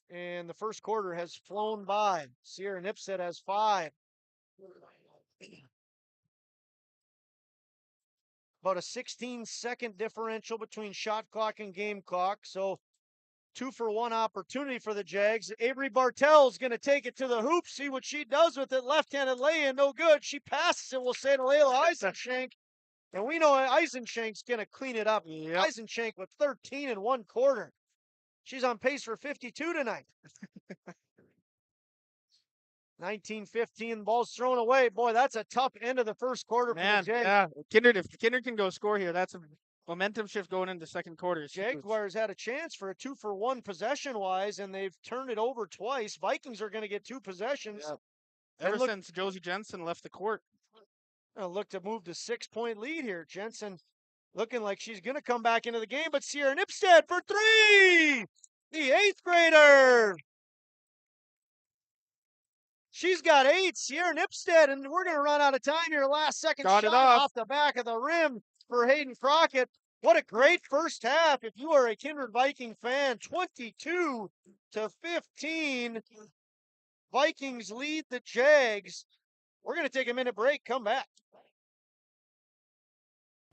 And the first quarter has flown by. Sierra Nipstead has 5. About a 16-second differential between shot clock and game clock. So 2-for-1 opportunity for the Jags. Avery Bartell's going to take it to the hoop, see what she does with it. Left-handed lay-in, no good. She passes it, we'll say, to Layla Eisenshank. And we know Eisenshank's going to clean it up. Yep. Eisenshank with 13 in 1 quarter. She's on pace for 52 tonight. 19-15, ball's thrown away. Boy, that's a tough end of the first quarter for the Jags. Yeah. Kindred, if Kindred can go score here, that's a momentum shift going into second quarter. Jaguars had a chance for a 2-for-1 possession-wise, and they've turned it over twice. Vikings are going to get 2 possessions. Yeah. Ever since Josie Jensen left the court. Look to move to 6-point lead here. Jensen looking like she's going to come back into the game, but Sierra Nipstead for 3! The 8th grader! She's got 8, Sierra Nipstead, and we're going to run out of time here. Last second shot off the back of the rim for Hayden Crockett. What a great first half. If you are a Kindred Viking fan, 22-15. Vikings lead the Jags. We're going to take a minute break. Come back.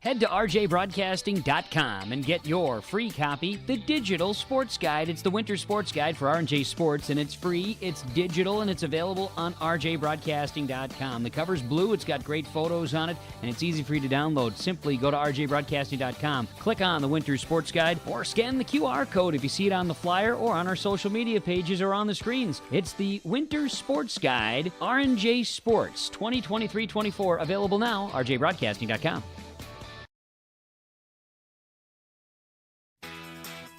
Head to rjbroadcasting.com and get your free copy, The Digital Sports Guide. It's the winter sports guide for R&J Sports, and it's free, it's digital, and it's available on rjbroadcasting.com. The cover's blue, it's got great photos on it, and it's easy for you to download. Simply go to rjbroadcasting.com, click on the winter sports guide, or scan the QR code if you see it on the flyer or on our social media pages or on the screens. It's the Winter Sports Guide, R&J Sports 2023-24, available now, rjbroadcasting.com.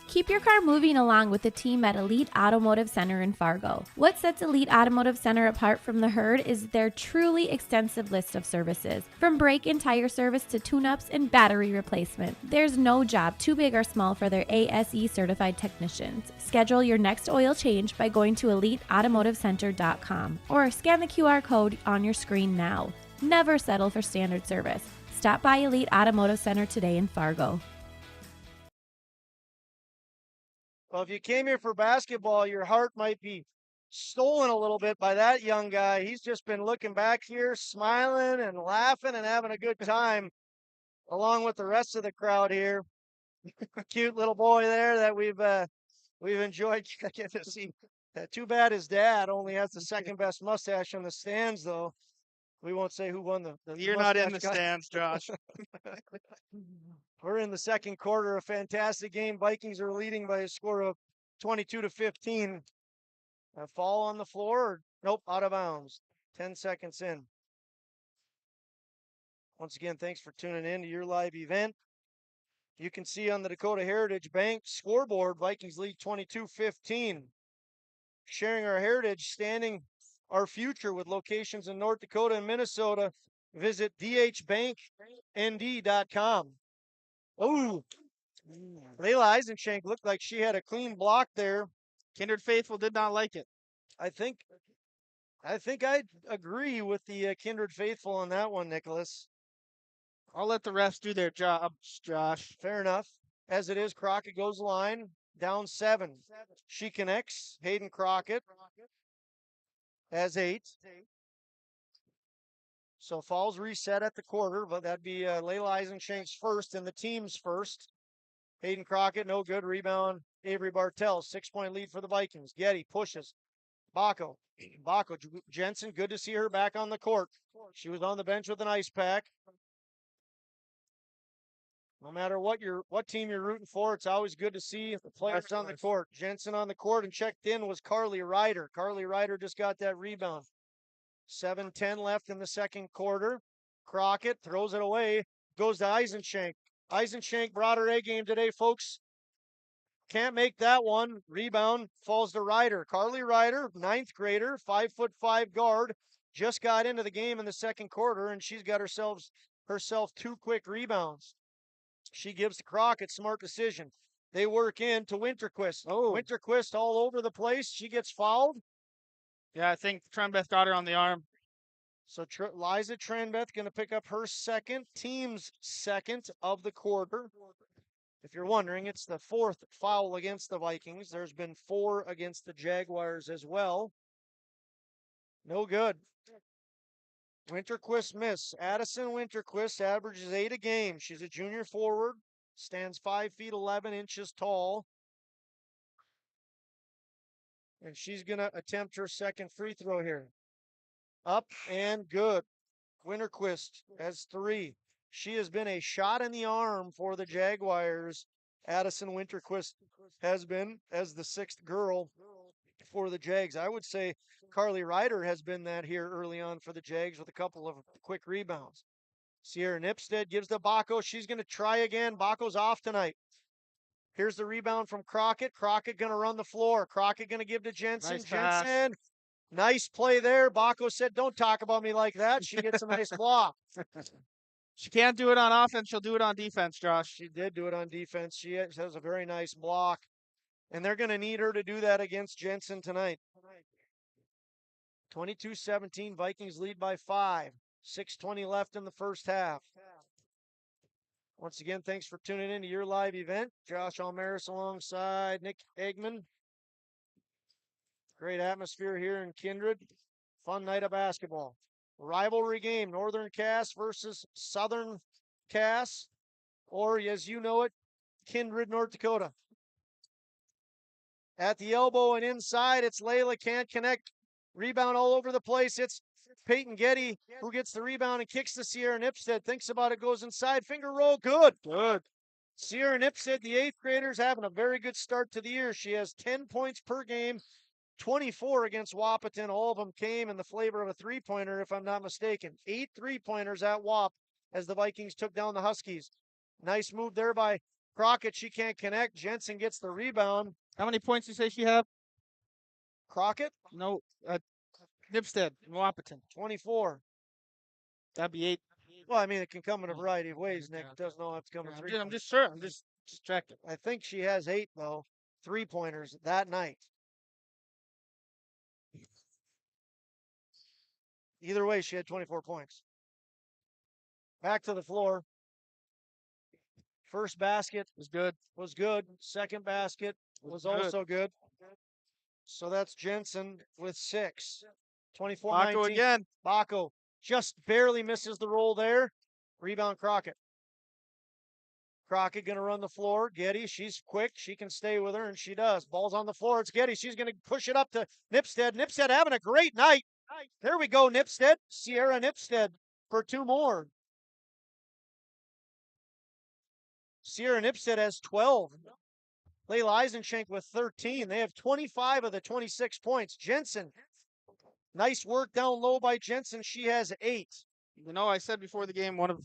Keep your car moving along with the team at Elite Automotive Center in Fargo. What sets Elite Automotive Center apart from the herd is their truly extensive list of services. From brake and tire service to tune-ups and battery replacement, there's no job too big or small for their ASE certified technicians. Schedule your next oil change by going to EliteAutomotiveCenter.com or scan the QR code on your screen now. Never settle for standard service. Stop by Elite Automotive Center today in Fargo. Well, if you came here for basketball, your heart might be stolen a little bit by that young guy. He's just been looking back here, smiling and laughing and having a good time, along with the rest of the crowd here. Cute little boy there that we've enjoyed getting to see. Too bad his dad only has the second best mustache in the stands, though. We won't say who won the You're not in the stands, Josh. We're in the second quarter, a fantastic game. Vikings are leading by a score of 22-15. A fall on the floor, or nope, out of bounds. 10 seconds in. Once again, thanks for tuning in to your live event. You can see on the Dakota Heritage Bank scoreboard, Vikings lead 22-15. Sharing our heritage, standing our future with locations in North Dakota and Minnesota. Visit dhbanknd.com. Oh, Layla Eisenshank looked like she had a clean block there. Kindred Faithful did not like it. I think I'd agree with the Kindred Faithful on that one, Nicholas. I'll let the refs do their jobs, Josh. Fair enough. As it is, Crockett goes line, down 7. She connects. Hayden Crockett has 8. So falls reset at the quarter, but that'd be Layla Eisenshank's first and the team's first. Hayden Crockett, no good. Rebound, Avery Bartell. 6-point lead for the Vikings. Getty pushes. Bacco, Jensen, good to see her back on the court. She was on the bench with an ice pack. No matter what team you're rooting for, it's always good to see the players on the court. Jensen on the court, and checked in was Carly Ryder. Carly Ryder just got that rebound. 7:10 left in the second quarter. Crockett throws it away, goes to Eisenshank. Eisenshank brought her A game today, folks. Can't make that one. Rebound falls to Ryder. Carly Ryder, 9th grader, 5'5" guard, just got into the game in the second quarter, and she's got herself 2 quick rebounds. She gives to Crockett, smart decision. They work in to Winterquist. Oh. Winterquist all over the place. She gets fouled. Yeah, I think Trenbeth got her on the arm. So Liza Trenbeth going to pick up her team's second of the quarter. If you're wondering, it's the 4th foul against the Vikings. There's been 4 against the Jaguars as well. No good. Winterquist miss. Addison Winterquist averages 8 a game. She's a junior forward, stands 5 feet 11 inches tall. And she's going to attempt her second free throw here. Up and good. Winterquist has 3. She has been a shot in the arm for the Jaguars. Addison Winterquist has been as the 6th girl for the Jags. I would say Carly Ryder has been that here early on for the Jags with a couple of quick rebounds. Sierra Nipstead gives to Bacco. She's going to try again. Bacco's off tonight. Here's the rebound from Crockett. Crockett going to run the floor. Crockett going to give to Jensen. Nice pass. Jensen. Nice play there. Bacco said, "Don't talk about me like that." She gets a nice block. She can't do it on offense. She'll do it on defense, Josh. She did do it on defense. She has a very nice block. And they're going to need her to do that against Jensen tonight. 22-17, Vikings lead by 5. 6:20 left in the first half. Once again, thanks for tuning in to your live event. Josh Almaris alongside Nick Eggman. Great atmosphere here in Kindred. Fun night of basketball. Rivalry game, Northern Cass versus Southern Cass, or as you know it, Kindred, North Dakota. At the elbow and inside, it's Layla, can't connect. Rebound all over the place. It's Peyton Getty who gets the rebound and kicks to Sierra Nipstead. Thinks about it, goes inside, finger roll, good. Good. Sierra Nipstead, the 8th grader's having a very good start to the year. She has 10 points per game, 24 against Wapaton. All of them came in the flavor of a 3-pointer, if I'm not mistaken. 8 3-pointers at Wap as the Vikings took down the Huskies. Nice move there by Crockett. She can't connect. Jensen gets the rebound. How many points do you say she had? Crockett? No, Nipstead, Wapaton. 24. That'd be 8. Well, I mean, it can come in a variety of ways, Nick. It doesn't all have to come in 3. I'm just sure. I'm just checking. I think she has 8, though, 3-pointers that night. Either way, she had 24 points. Back to the floor. First basket was good. Second basket was also good. So that's Jensen with 6. 24-19. Bacco again. Bacco just barely misses the roll there. Rebound Crockett. Crockett going to run the floor. Getty, she's quick. She can stay with her, and she does. Ball's on the floor. It's Getty. She's going to push it up to Nipstead. Nipstead having a great night. There we go, Nipstead. Sierra Nipstead for 2 more. Sierra Nipstead has 12. Layla Eisenshank with 13. They have 25 of the 26 points. Jensen, nice work down low by Jensen. She has 8. You know, I said before the game, one of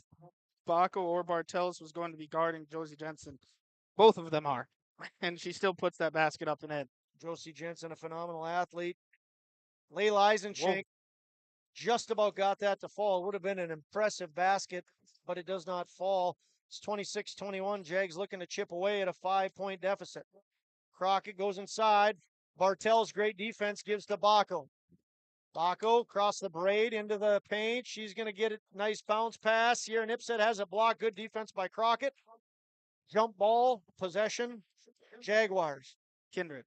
Bacco or Bartels was going to be guarding Josie Jensen. Both of them are. And she still puts that basket up and in. Josie Jensen, a phenomenal athlete. Layla Eisenshank just about got that to fall. It would have been an impressive basket, but it does not fall. It's 26-21. Jags looking to chip away at a 5-point deficit. Crockett goes inside. Bartels, great defense, gives to Bacco. Bacco across the braid into the paint. She's going to get a nice bounce pass. Sierra Nipstead has a block. Good defense by Crockett. Jump ball, possession, Jaguars. Kindred.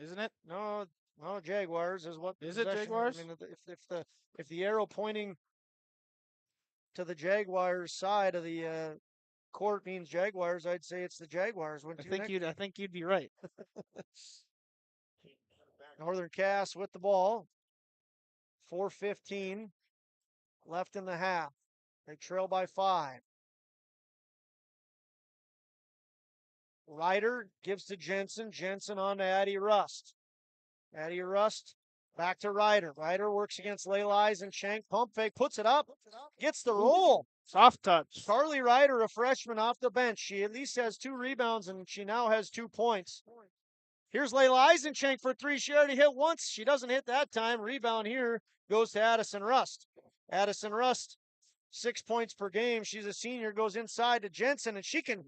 Isn't it? No, Jaguars is what. Is it possession. Jaguars? I mean, if the arrow pointing to the Jaguars side of the court means Jaguars, I'd say it's the Jaguars. I think you'd be right. Northern Cass with the ball. 4:15 left in the half. They trail by 5. Ryder gives to Jensen. Jensen on to Addie Rust. Addie Rust back to Ryder. Ryder works against Layla Eisenchenk. Pump fake, puts it up, gets the roll. Soft touch. Carly Ryder, a freshman off the bench. She at least has 2 rebounds, and she now has 2 points. Here's Layla Eisenchenk for 3. She already hit once. She doesn't hit that time. Rebound here goes to Addison Rust. Addison Rust, 6 points per game. She's a senior, goes inside to Jensen, and she can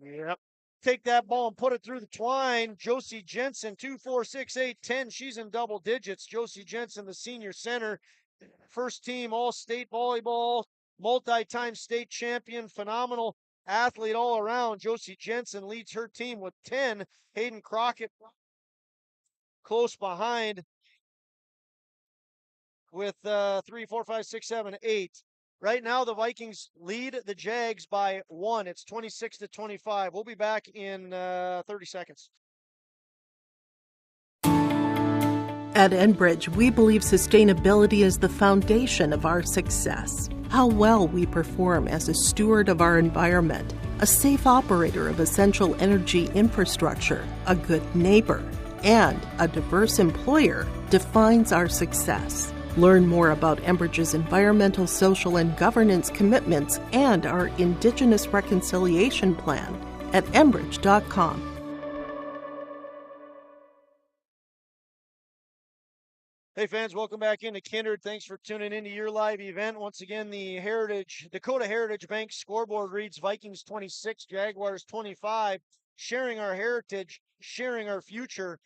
take that ball and put it through the twine. Josie Jensen, 2, 4, 6, 8, 10. She's in double digits. Josie Jensen, the senior center, first team all-state volleyball, multi-time state champion, phenomenal athlete all around. Josie Jensen leads her team with 10. Hayden Crockett close behind with 3, 4, 5, 6, 7, 8. Right now, the Vikings lead the Jags by 1. It's 26-25. We'll be back in 30 seconds. At Enbridge, we believe sustainability is the foundation of our success. How well we perform as a steward of our environment, a safe operator of essential energy infrastructure, a good neighbor, and a diverse employer defines our success. Learn more about Enbridge's environmental, social, and governance commitments and our Indigenous Reconciliation Plan at enbridge.com. Hey fans, welcome back into Kindred. Thanks for tuning into your live event. Once again, the Dakota Heritage Bank scoreboard reads Vikings 26, Jaguars 25. Sharing our heritage, sharing our future.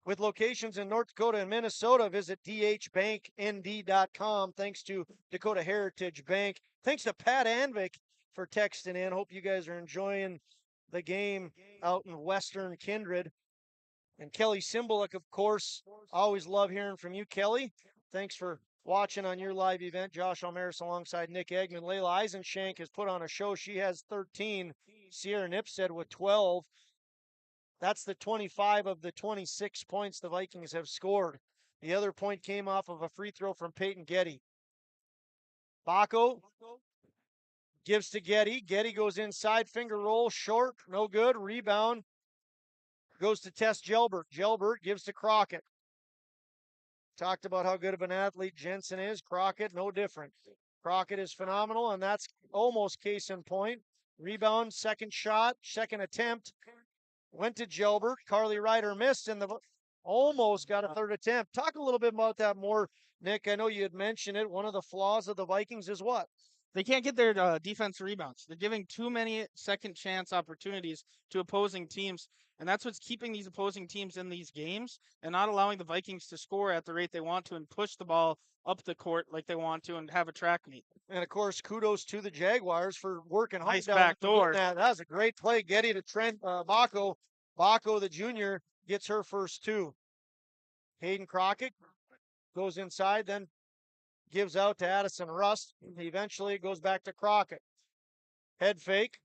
With locations in North Dakota and Minnesota, visit dhbanknd.com. Thanks to Dakota Heritage Bank. Thanks to Pat Anvik for texting in. Hope you guys are enjoying the game out in Western Kindred. And Kelly Simbulik, of course, always love hearing from you, Kelly. Thanks for watching on your live event. Josh Almaris alongside Nick Eggman. Layla Eisenchenk has put on a show. She has 13. Sierra Nipstead with 12. That's the 25 of the 26 points the Vikings have scored. The other point came off of a free throw from Peyton Getty. Baco gives to Getty. Getty goes inside, finger roll, short, no good. Rebound goes to Tess Gelbert. Gelbert gives to Crockett. Talked about how good of an athlete Jensen is. Crockett, no different. Crockett is phenomenal, and that's almost case in point. Rebound, second shot, second attempt. Went to Gelbert. Carly Ryder missed and almost got a third attempt. Talk a little bit about that more, Nick. I know you had mentioned it. One of the flaws of the Vikings is what? They can't get their defense rebounds. They're giving too many second chance opportunities to opposing teams, and that's what's keeping these opposing teams in these games and not allowing the Vikings to score at the rate they want to and push the ball up the court like they want to and have a track meet. And of course, kudos to the Jaguars for working hard. Nice back door. That was a great play. Getty to Trent Baco. Baco, the junior, gets her first 2. Hayden Crockett goes inside, then gives out to Addison Rust. Eventually, it goes back to Crockett. Head fake.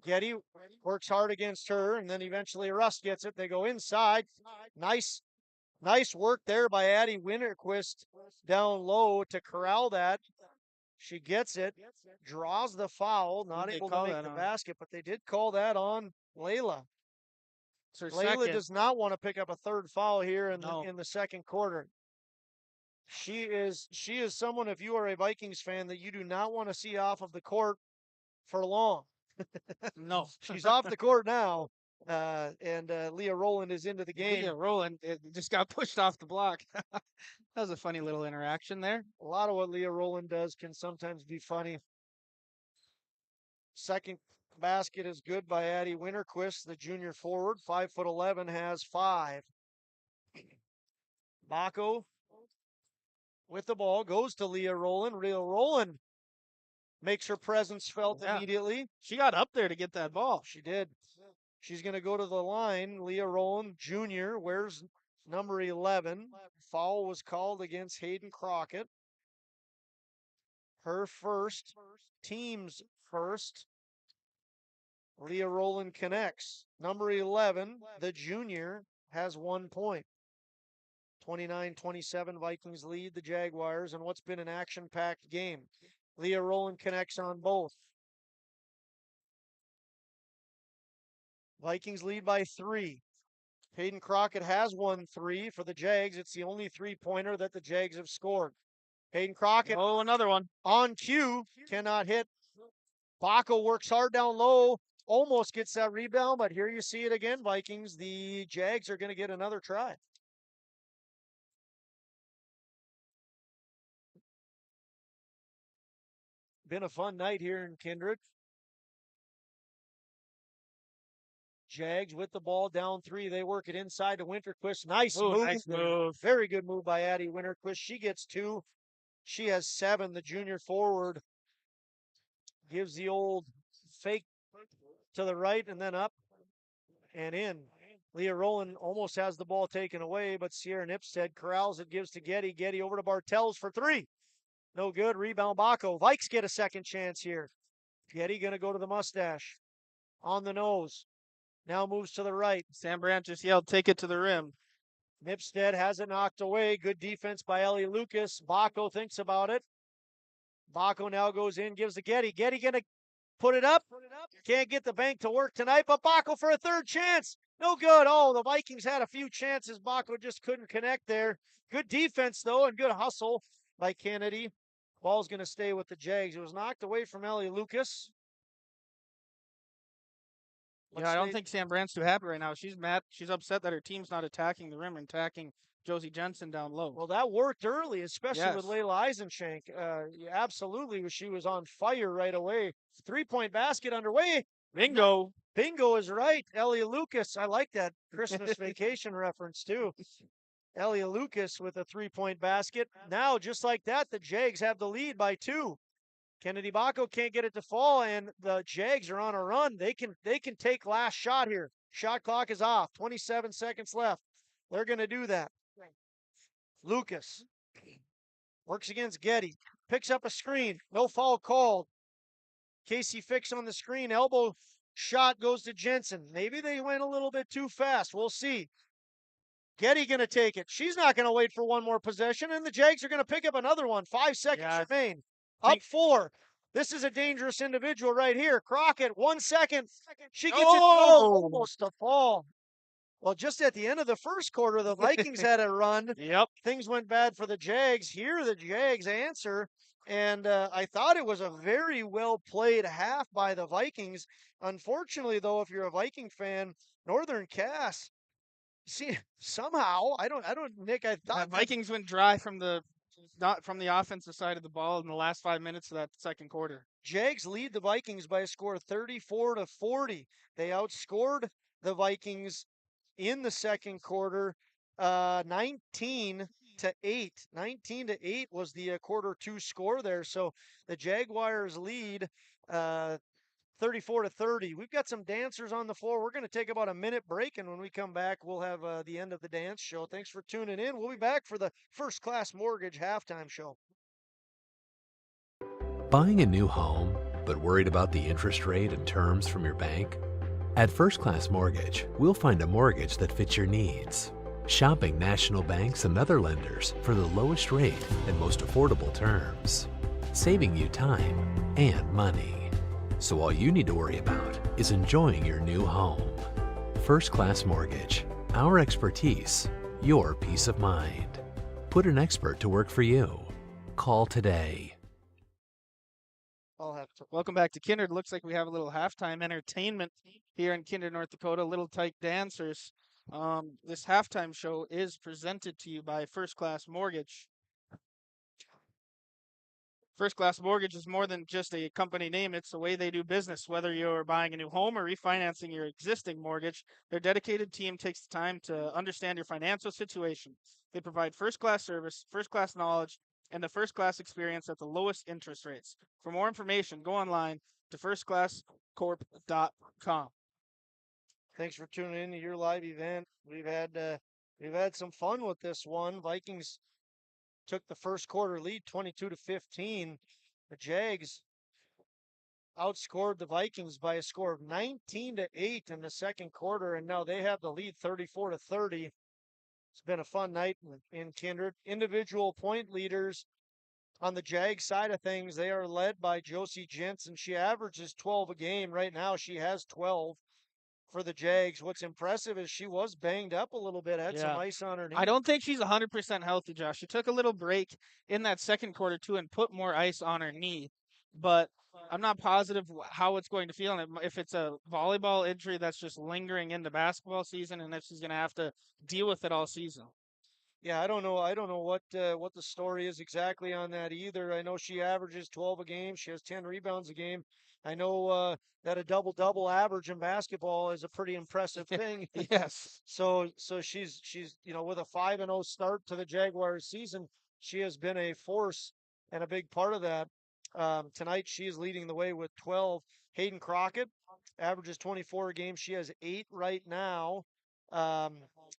Getty works hard against her, and then eventually Rust gets it. They go inside. Nice work there by Addie Winterquist down low to corral that. She gets it, draws the foul, not able to make the basket, but they did call that on Layla. Layla does not want to pick up a third foul here in the second quarter. She is someone, if you are a Vikings fan, that you do not want to see off of the court for long. No. She's off the court now, and Leah Rowland is into the game. Leah Rowland just got pushed off the block. That was a funny little interaction there. A lot of what Leah Rowland does can sometimes be funny. Second basket is good by Addie Winterquist, the junior forward. 5'11", has 5. Baco with the ball goes to Leah Rowland. Leah Rowland makes her presence felt immediately. She got up there to get that ball. She did. She's going to go to the line. Leah Rowland, junior, wears number 11. Foul was called against Hayden Crockett. Her first, team's first. Leah Rowland connects. Number 11, the junior, has 1 point. 29-27, Vikings lead the Jaguars in what's been an action-packed game. Leah Rowland connects on both. Vikings lead by 3. Hayden Crockett has won 3 for the Jags. It's the only 3-pointer that the Jags have scored. Hayden Crockett. Oh, another one. On cue. Cannot hit. Baco works hard down low. Almost gets that rebound, but here you see it again, Vikings. The Jags are going to get another try. Been a fun night here in Kindred. Jags with the ball down 3. They work it inside to Winterquist. Nice move. Nice move. Very good move by Addie Winterquist. She gets 2. She has 7. The junior forward gives the old fake to the right and then up and in. Leah Rowland almost has the ball taken away, but Sierra Nipstead corrals it, gives to Getty. Getty over to Bartels for 3. No good. Rebound Baco. Vikes get a second chance here. Getty going to go to the mustache. On the nose. Now moves to the right. Sam Brandt just yelled, take it to the rim. Nipstead has it knocked away. Good defense by Ellie Lucas. Baco thinks about it. Baco now goes in, gives to Getty. Getty going to put it up. Can't get the bank to work tonight, but Baco for a third chance. No good. Oh, the Vikings had a few chances. Baco just couldn't connect there. Good defense, though, and good hustle by Kennedy. Ball's going to stay with the Jags. It was knocked away from Ellie Lucas. I don't think Sam Brandt's too happy right now. She's mad. She's upset that her team's not attacking the rim and attacking Josie Jensen down low. Well, that worked early, especially with Layla Eisenshank. Absolutely, she was on fire right away. 3-point basket underway. Bingo. Bingo is right. Elia Lucas. I like that Christmas vacation reference, too. Elia Lucas with a 3-point basket. Now, just like that, the Jags have the lead by 2. Kennedy Baco can't get it to fall, and the Jags are on a run. They can take last shot here. Shot clock is off. 27 seconds left. They're going to do that. Lucas works against Getty. Picks up a screen. No foul called. Casey Fix on the screen. Elbow shot goes to Jensen. Maybe they went a little bit too fast. We'll see. Getty going to take it. She's not going to wait for one more possession, and the Jags are going to pick up another one. 5 seconds remain. Up 4. This is a dangerous individual right here. Crockett, 1 second. She gets it almost a fall. Well, just at the end of the first quarter, the Vikings had a run. Yep. Things went bad for the Jags. Here, the Jags answer. And I thought it was a very well played half by the Vikings. Unfortunately, though, if you're a Viking fan, Northern Cass, see, somehow, Nick, I thought Vikings went dry from the offensive side of the ball in the last 5 minutes of that second quarter. Jags lead the Vikings by a score of 34-40. They outscored the Vikings in the second quarter, 19-8. 19-8 was the quarter 2 score there. So the Jaguars lead 34-30. We've got some dancers on the floor. We're going to take about a minute break, and when we come back, we'll have the end of the dance show. Thanks for tuning in. We'll be back for the First Class Mortgage halftime show. Buying a new home, but worried about the interest rate and terms from your bank? At First Class Mortgage, we'll find a mortgage that fits your needs. Shopping national banks and other lenders for the lowest rate and most affordable terms, saving you time and money. So all you need to worry about is enjoying your new home. First Class Mortgage, our expertise, your peace of mind. Put an expert to work for you. Call today. Welcome back to Kindred. Looks like we have a little halftime entertainment here in Kindred, North Dakota. Little Tyke dancers. This halftime show is presented to you by First Class Mortgage. First Class Mortgage is more than just a company name. It's the way they do business. Whether you're buying a new home or refinancing your existing mortgage, their dedicated team takes the time to understand your financial situation. They provide first-class service, first-class knowledge, and the first-class experience at the lowest interest rates. For more information, go online to firstclasscorp.com. Thanks for tuning in to your live event. We've had some fun with this one. Vikings took the first quarter lead 22-15. The Jags outscored the Vikings by a score of 19-8 in the second quarter, and now they have the lead 34-30. It's been a fun night in Kindred. Individual point leaders on the Jags side of things, they are led by Josie Jensen. She averages 12 a game. Right now, she has 12. for the Jags. What's impressive is she was banged up a little bit, had some ice on her knee. I don't think she's 100% healthy, Josh. She took a little break in that second quarter, too, and put more ice on her knee. But I'm not positive how it's going to feel, and if it's a volleyball injury that's just lingering into basketball season, and if she's going to have to deal with it all season. Yeah, I don't know what the story is exactly on that either. I know she averages 12 a game. She has 10 rebounds a game. I know that a double-double average in basketball is a pretty impressive thing. Yes. So she's with a 5-0 start to the Jaguars season, she has been a force and a big part of that. Tonight she is leading the way with 12. Hayden Crockett averages 24 a game. She has 8 right now.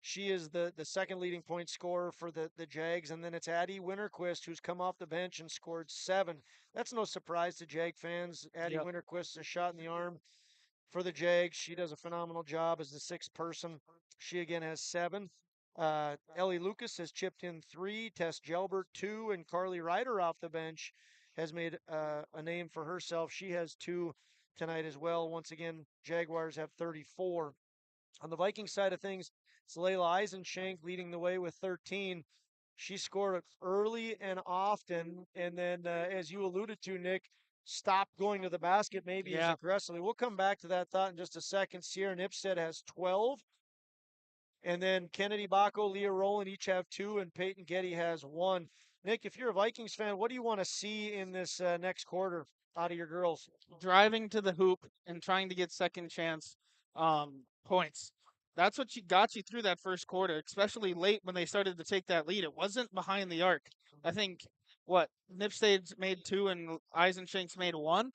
She is the second leading point scorer for the Jags, and then it's Addie Winterquist who's come off the bench and scored 7. That's no surprise to Jag fans. Addie Winterquist, a shot in the arm for the Jags. She does a phenomenal job as the 6th person. She again has 7. Ellie Lucas has chipped in 3, Tess Gelbert 2, and Carly Ryder off the bench has made a name for herself. She has 2 tonight as well. Once again, Jaguars have 34. On the Vikings side of things, it's Layla Eisenshank leading the way with 13. She scored early and often, and then, as you alluded to, Nick, stopped going to the basket maybe as aggressively. We'll come back to that thought in just a second. Sierra Nipstead has 12. And then Kennedy Bacco, Leah Rowland each have 2, and Peyton Getty has 1. Nick, if you're a Vikings fan, what do you want to see in this next quarter out of your girls? Driving to the hoop and trying to get second chance points. That's what got you through that first quarter, especially late when they started to take that lead. It wasn't behind the arc. I think, Nipsted's made 2 and Eisenshank's made 1.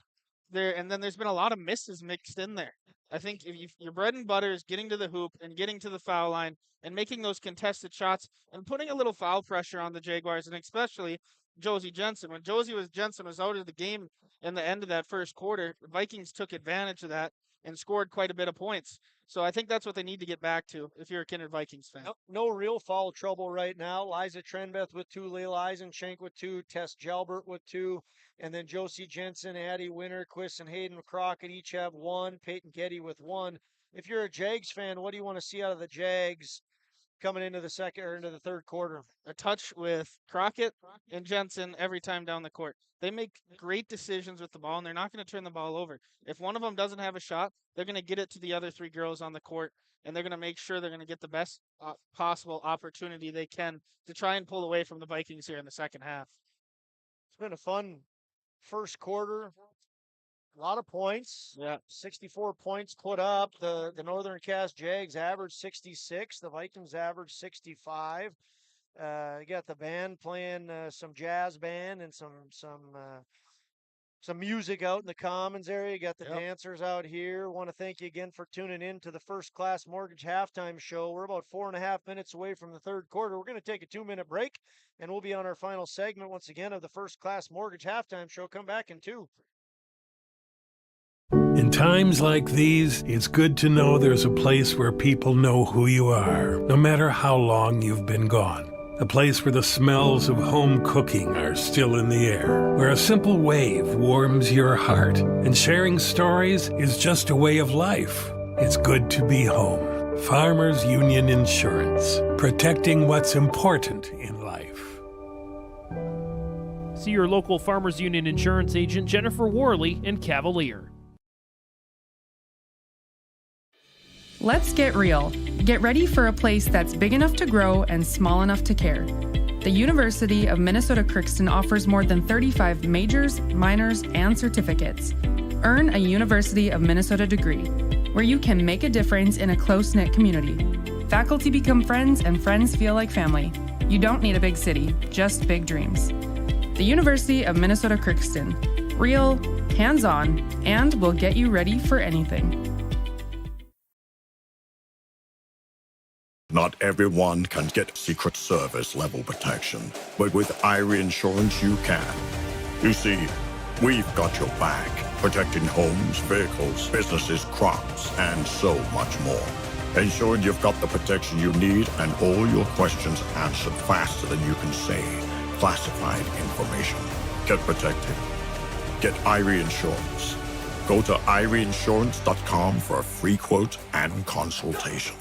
And then there's been a lot of misses mixed in there. I think if your bread and butter is getting to the hoop and getting to the foul line and making those contested shots and putting a little foul pressure on the Jaguars, and especially Josie Jensen. When Jensen was out of the game in the end of that first quarter, the Vikings took advantage of that and scored quite a bit of points. So I think that's what they need to get back to if you're a Kindred Vikings fan. No real foul trouble right now. Liza Trenbeth with 2, Layla Eisenshank with 2, Tess Gelbert with 2, and then Josie Jensen, Addie Winterquist, and Hayden Crockett each have 1, Peyton Getty with 1. If you're a Jags fan, what do you want to see out of the Jags coming into the second or into the third quarter? A touch with Crockett and Jensen every time down the court. They make great decisions with the ball, and they're not going to turn the ball over. If one of them doesn't have a shot, they're going to get it to the other 3 girls on the court, and they're going to make sure they're going to get the best possible opportunity they can to try and pull away from the Vikings here in the second half. It's been a fun first quarter. A lot of points. Yeah. 64 points put up. The Northern Cass Jags averaged 66. The Vikings averaged 65. You got the band playing some jazz band and some music out in the Commons area. You got the dancers out here. Want to thank you again for tuning in to the First Class Mortgage Halftime Show. We're about 4.5 minutes away from the third quarter. We're going to take a 2-minute break, and we'll be on our final segment once again of the First Class Mortgage Halftime Show. Come back in 2. In times like these, it's good to know there's a place where people know who you are, no matter how long you've been gone. A place where the smells of home cooking are still in the air, where a simple wave warms your heart, and sharing stories is just a way of life. It's good to be home. Farmers Union Insurance, protecting what's important in life. See your local Farmers Union Insurance agent, Jennifer Worley, in Cavalier. Let's get real. Get ready for a place that's big enough to grow and small enough to care. The University of Minnesota Crookston offers more than 35 majors, minors, and certificates. Earn a University of Minnesota degree, where you can make a difference in a close-knit community. Faculty become friends, and friends feel like family. You don't need a big city, just big dreams. The University of Minnesota Crookston. Real, hands-on, and will get you ready for anything. Not everyone can get Secret Service level protection, but with Irie Insurance you can. You see, we've got your back, protecting homes, vehicles, businesses, crops, and so much more. Ensuring you've got the protection you need and all your questions answered faster than you can say classified information. Get protected. Get Irie Insurance. Go to iriinsurance.com for a free quote and consultation.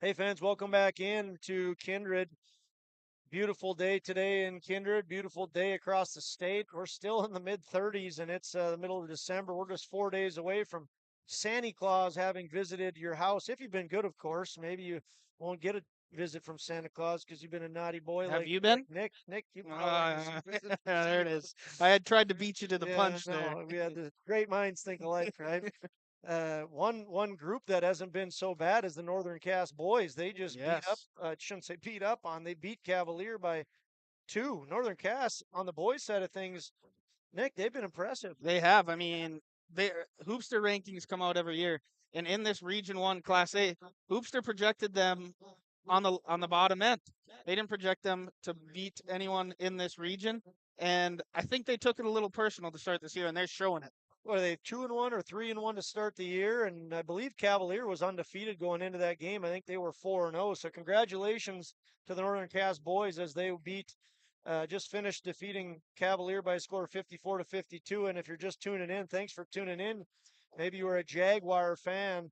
Hey fans, welcome back in to Kindred. Beautiful day today in Kindred. Beautiful day across the state. We're still in the mid 30s and it's the middle of December. We're just 4 days away from Santa Claus having visited your house. If you've been good, of course. Maybe you won't get a visit from Santa Claus because you've been a naughty boy. Have like, you been? like Nick. Nick, you probably there it is. I had tried to beat you to the punch there. We had the great minds think alike, right? One group that hasn't been so bad is the Northern Cass boys. They just beat up. Shouldn't say beat up on. They beat Cavalier by 2. Northern Cass on the boys side of things. Nick, they've been impressive. They have. I mean, Hoopster rankings come out every year, and in this Region 1 Class A, Hoopster projected them on the bottom end. They didn't project them to beat anyone in this region, and I think they took it a little personal to start this year, and they're showing it. What are they, 2-1 or 3-1 to start the year? And I believe Cavalier was undefeated going into that game. I think they were 4-0. So congratulations to the Northern Cass boys as they beat, just finished defeating Cavalier by a score of 54-52. And if you're just tuning in, thanks for tuning in. Maybe you were a Jaguar fan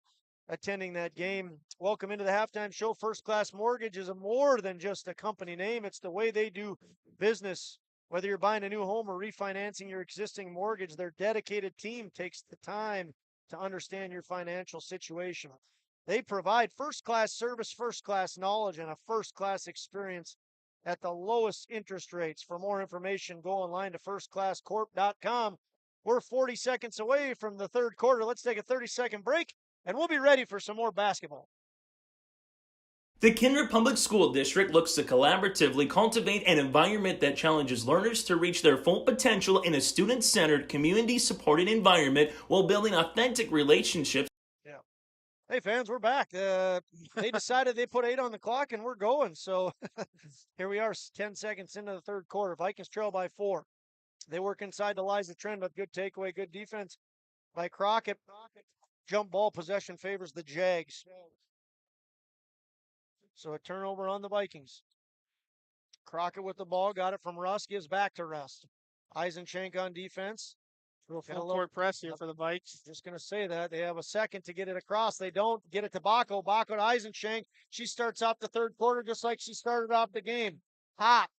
attending that game. Welcome into the halftime show. First Class Mortgage is more than just a company name. It's the way they do business. Whether you're buying a new home or refinancing your existing mortgage, their dedicated team takes the time to understand your financial situation. They provide first-class service, first-class knowledge, and a first-class experience at the lowest interest rates. For more information, go online to firstclasscorp.com. We're 40 seconds away from the third quarter. Let's take a 30-second break, and we'll be ready for some more basketball. The Kindred Public School District looks to collaboratively cultivate an environment that challenges learners to reach their full potential in a student-centered, community-supported environment while building authentic relationships. Yeah. Hey, fans, we're back. They decided they put 8 on the clock, and we're going. So here we are, 10 seconds into the third quarter. Vikings trail by 4. They work inside to Liza Trend, but good takeaway, good defense by Crockett. Jump ball possession favors the Jags. So a turnover on the Vikings. Crockett with the ball, got it from Russ, gives back to Russ. Eisenchenk on defense. Full court press here for the Vikes. Just going to say that. They have a second to get it across. They don't get it to Bako. Bako to Eisenchenk. She starts off the third quarter just like she started off the game. Hot.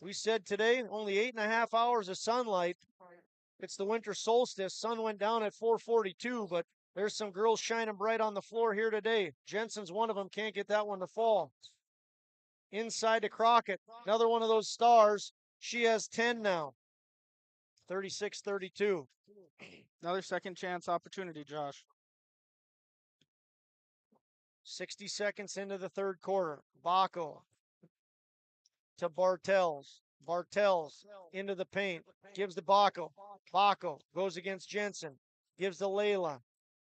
We said today, only 8.5 hours of sunlight. It's the winter solstice. Sun went down at 4:42, but there's some girls shining bright on the floor here today. Jensen's one of them. Can't get that one to fall. Inside to Crockett. Another one of those stars. She has 10 now. 36-32. Another second chance opportunity, Josh. 60 seconds into the third quarter. Bako to Bartels. Bartels into the paint. Gives to Bako. Bako goes against Jensen. Gives to Layla.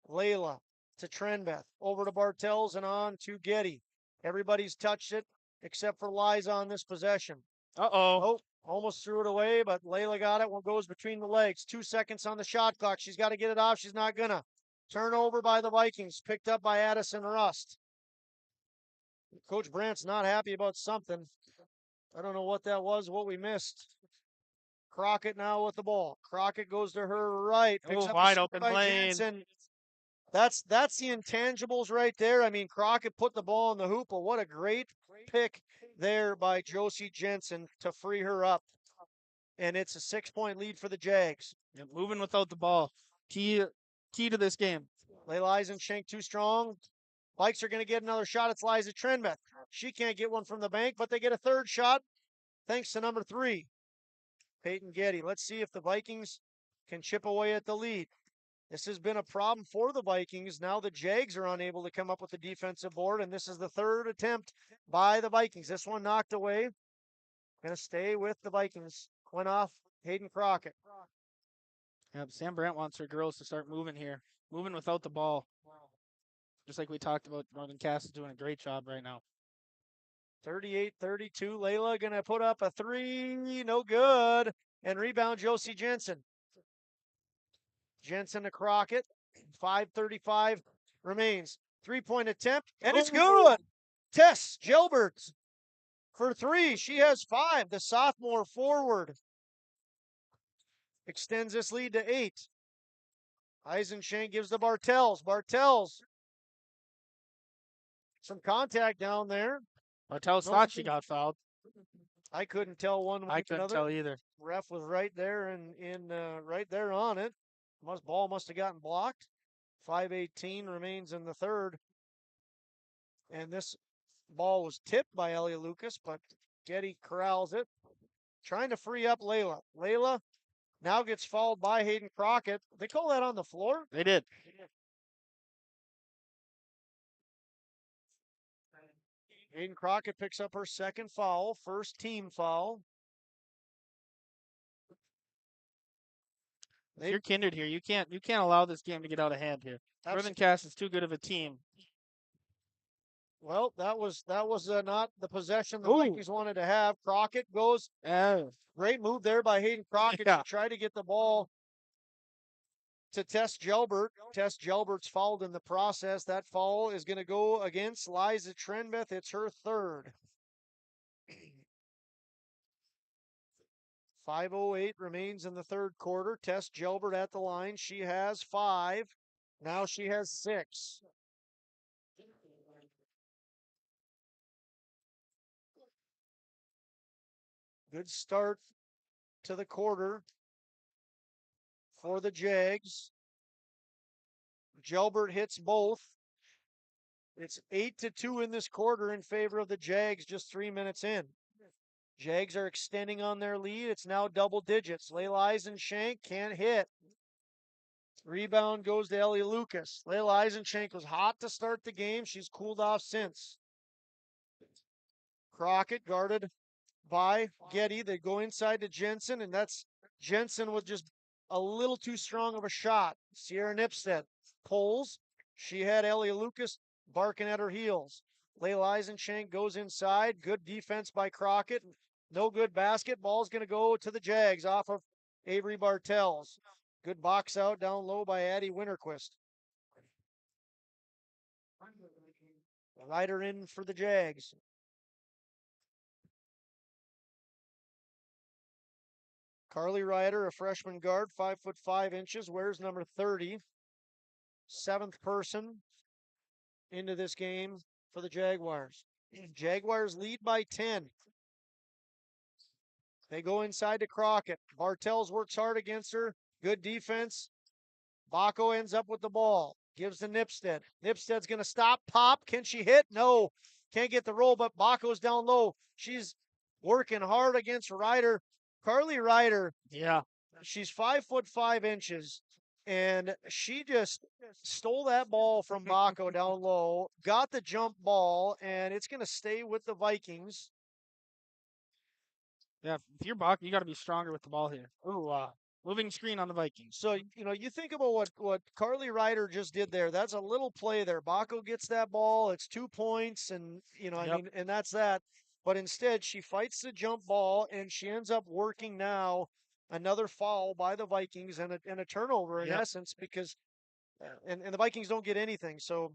Layla to Trenbeth. Over to Bartels and on to Getty. Everybody's touched it except for Liza on this possession. Oh, almost threw it away, but Layla got it. One goes between the legs. 2 seconds on the shot clock. She's got to get it off. She's not gonna. Turnover by the Vikings. Picked up by Addison Rust. Coach Brandt's not happy about something. I don't know what that was, what we missed. Crockett now with the ball. Crockett goes to her right. Picks up wide open lane. Jensen. That's the intangibles right there. I mean, Crockett put the ball in the hoop, but what a great pick there by Josie Jensen to free her up. And it's a 6-point lead for the Jags. Yeah, moving without the ball. Key to this game. Layla Eisenchenk too strong. Vikes are going to get another shot. It's Liza Trenbeth. She can't get one from the bank, but they get a third shot thanks to number 3, Peyton Getty. Let's see if the Vikings can chip away at the lead. This has been a problem for the Vikings. Now the Jags are unable to come up with the defensive board, and this is the third attempt by the Vikings. This one knocked away. Gonna stay with the Vikings. Went off Hayden Crockett. Yep, Sam Brandt wants her girls to start moving here, moving without the ball. Just like we talked about, Northern Cass is doing a great job right now. 38-32. Layla gonna put up a three, no good. And rebound Josie Jensen. Jensen to Crockett. 5:35 remains. 3-point attempt, and it's good. Tess Gilbert for three. She has 5. The sophomore forward extends this lead to 8. Eisenshank gives to Bartels. Bartels. Some contact down there. Bartels thought she got fouled. I couldn't tell one way I or couldn't another. tell either. Ref was right there and right there on it. Ball must have gotten blocked. 5:18 remains in the third. And this ball was tipped by Ellie Lucas, but Getty corrals it. Trying to free up Layla. Layla now gets fouled by Hayden Crockett. They call that on the floor? They did. Hayden Crockett picks up her second foul, first team foul. If you're Kindred here, you can't allow this game to get out of hand here. Northern Cass is too good of a team. Well, that was not the possession the Vikings wanted to have. Crockett goes. Great move there by Hayden Crockett to try to get the ball to Tess Gelbert. Tess Gelbert's fouled in the process. That foul is going to go against Liza Trenbeth. It's her third. 5:08 remains in the third quarter. Tess Gelbert at the line. She has 5. Now she has 6. Good start to the quarter for the Jags. Gelbert hits both. It's 8-2 in this quarter in favor of the Jags just 3 minutes in. Jags are extending on their lead. It's now double digits. Layla Eisenshank can't hit. Rebound goes to Ellie Lucas. Layla Eisenshank was hot to start the game. She's cooled off since. Crockett guarded by Getty. They go inside to Jensen, and that's Jensen with just a little too strong of a shot. Sierra Nipstead pulls. She had Ellie Lucas barking at her heels. Layla Eisenshank goes inside. Good defense by Crockett. No good basket. Ball's going to go to the Jags off of Avery Bartels. Good box out down low by Addie Winterquist. Ryder in for the Jags. Carly Ryder, a freshman guard, 5'5", wears number 30. 7th person into this game for the Jaguars. Jaguars lead by 10. They go inside to Crockett. Bartels works hard against her. Good defense. Baco ends up with the ball. Gives to Nipstead. Nipstead's going to stop. Pop. Can she hit? No. Can't get the roll, but Baco's down low. She's working hard against Ryder. Carly Ryder. Yeah. She's 5'5", and she just stole that ball from Baco down low, got the jump ball, and it's going to stay with the Vikings. Yeah, if you're Baco, you got to be stronger with the ball here. Ooh, moving screen on the Vikings. So, you think about what Carly Ryder just did there. That's a little play there. Baco gets that ball. It's 2 points, and, and that's that. But instead, she fights the jump ball, and she ends up working now another foul by the Vikings and a turnover in essence because and the Vikings don't get anything. So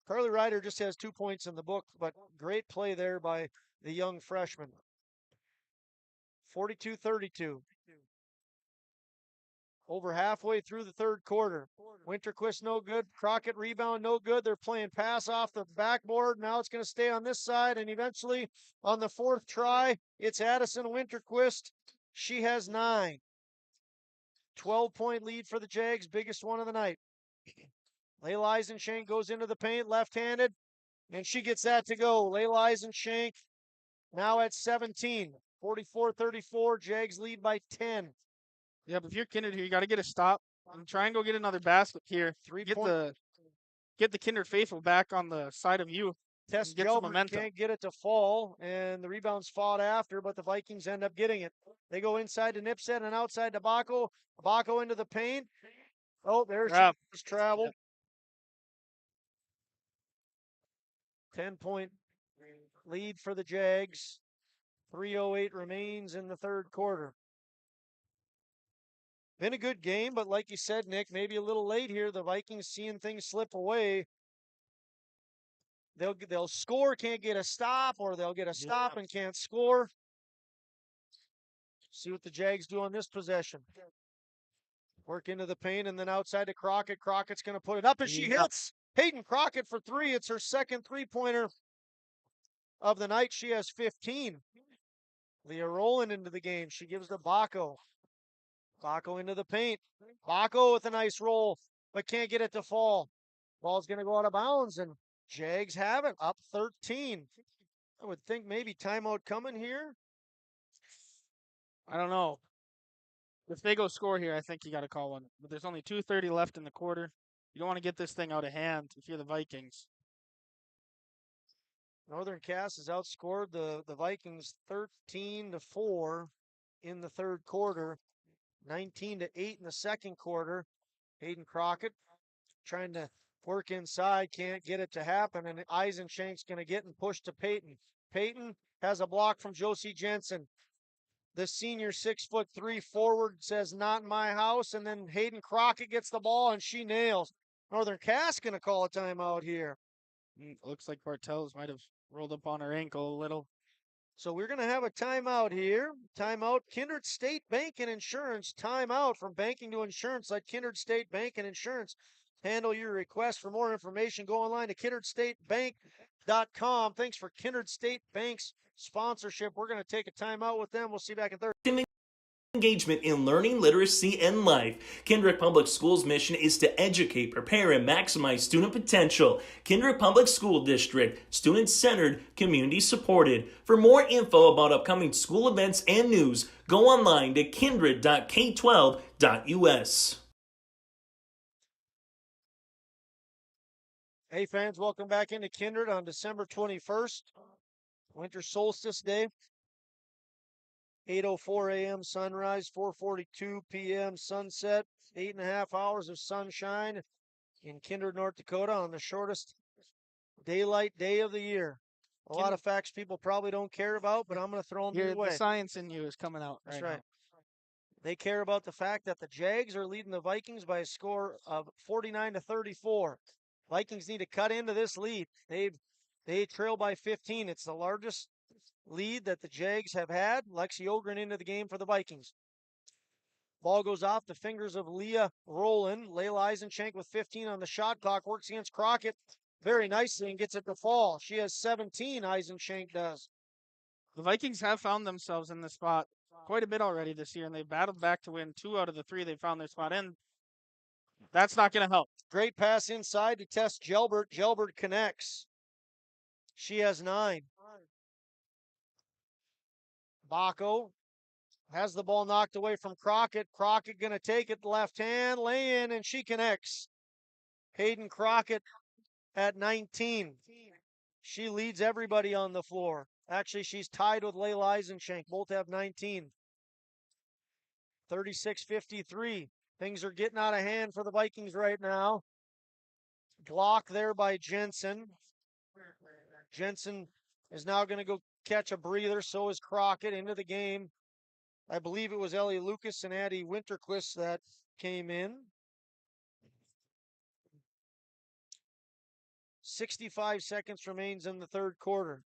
Carly Ryder just has 2 points in the book, but great play there by the young freshman. 42-32. Over halfway through the third quarter. Winterquist no good. Crockett rebound no good. They're playing pass off the backboard. Now it's going to stay on this side, and eventually on the 4th try, it's Addison Winterquist. She has 9. 12-point lead for the Jags, biggest one of the night. Layla Eisenshank goes into the paint, left-handed, and she gets that to go. Layla Eisenshank now at 17. 44-34, Jags lead by 10. Yeah, but if you're Kindred here, you got to get a stop and try and go get another basket here. Get the Kindred faithful back on the side of you. Tess Get some Gelbert momentum. can't get it to fall, and the rebound's fought after, but the Vikings end up getting it. They go inside to Nipset and outside to Baco. Baco into the paint. Oh, there's travel. 10-point lead for the Jags. 3:08 remains in the third quarter. Been a good game, but like you said, Nick, maybe a little late here. The Vikings seeing things slip away. They'll score, can't get a stop, or they'll get a stop and can't score. See what the Jags do on this possession. Work into the paint and then outside to Crockett. Crockett's going to put it up, and she hits. Hayden Crockett for three. It's her second three-pointer of the night. She has 15. Leah Rowland into the game. She gives to Baco. Baco into the paint. Baco with a nice roll, but can't get it to fall. Ball's going to go out of bounds, and Jags have it, up 13. I would think maybe timeout coming here. I don't know. If they go score here, I think you got to call one. But there's only 2:30 left in the quarter. You don't want to get this thing out of hand if you're the Vikings. Northern Cass has outscored the Vikings 13-4 in the third quarter, 19-8 in the second quarter. Hayden Crockett trying to work inside, can't get it to happen, and Eisenshank's going to get and push to Peyton. Peyton has a block from Josie Jensen. The senior 6'3" forward says, "Not in my house," and then Hayden Crockett gets the ball and she nails. Northern Cass going to call a timeout here. Looks like Bartels might have rolled up on her ankle a little. So we're going to have a timeout here. Timeout, Kindred State Bank and Insurance. Timeout from banking to insurance. Let Kindred State Bank and Insurance handle your request. For more information, go online to kindredstatebank.com. Thanks for Kindred State Bank's sponsorship. We're going to take a timeout with them. We'll see you back in third. Engagement in learning, literacy, and life. Kindred Public Schools' mission is to educate, prepare, and maximize student potential. Kindred Public School District, student-centered, community-supported. For more info about upcoming school events and news, go online to kindred.k12.us. Hey fans, welcome back into Kindred on December 21st, Winter Solstice Day. 8:04 a.m. sunrise, 4:42 p.m. sunset, 8.5 hours of sunshine in Kindred, North Dakota on the shortest daylight day of the year. A lot of facts people probably don't care about, but I'm going to throw them your way. The science in you is coming out. That's right. They care about the fact that the Jags are leading the Vikings by a score of 49-34. Vikings need to cut into this lead. They trail by 15. It's the largest lead that the Jags have had. Lexi Ogren into the game for the Vikings. Ball goes off the fingers of Leah Rowland. Layla Eisenshank with 15 on the shot clock. Works against Crockett very nicely and gets it to fall. She has 17, Eisenshank does. The Vikings have found themselves in this spot quite a bit already this year, and they've battled back to win 2 out of the 3 they found their spot in. That's not going to help. Great pass inside to Tess Gelbert. Gelbert connects. She has 9. Baco has the ball knocked away from Crockett. Crockett going to take it left hand, lay in, and she connects. Hayden Crockett at 19. She leads everybody on the floor. Actually, she's tied with Layla Eisenshank. Both have 19. 36-53. Things are getting out of hand for the Vikings right now. Block there by Jensen. Jensen is now going to go catch a breather. So is Crockett into the game. I believe it was Ellie Lucas and Addie Winterquist that came in. 65 seconds remains in the third quarter.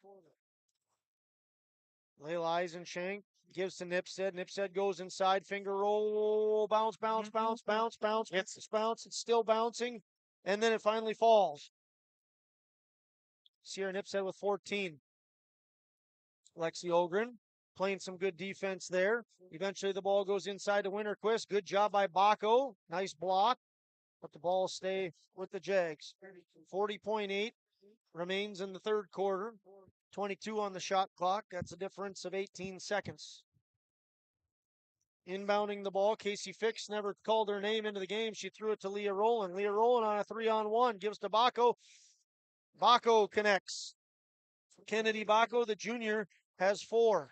Layla Eisenshank gives to Nipstead. Nipstead goes inside, finger roll, bounce, bounce, bounce, bounce, bounce. It's bounce. It's still bouncing, and then it finally falls. Sierra Nipstead with 14. Lexi Ogren playing some good defense there. Eventually the ball goes inside to Winterquist. Good job by Baco. Nice block. But the ball stay with the Jags. 40.8 remains in the third quarter. 22 on the shot clock. That's a difference of 18 seconds. Inbounding the ball, Casey Fix never called her name into the game. She threw it to Leah Rowland. Leah Rowland on a 3-on-1. Gives to Baco. Baco connects. Kennedy Baco, the junior, has 4.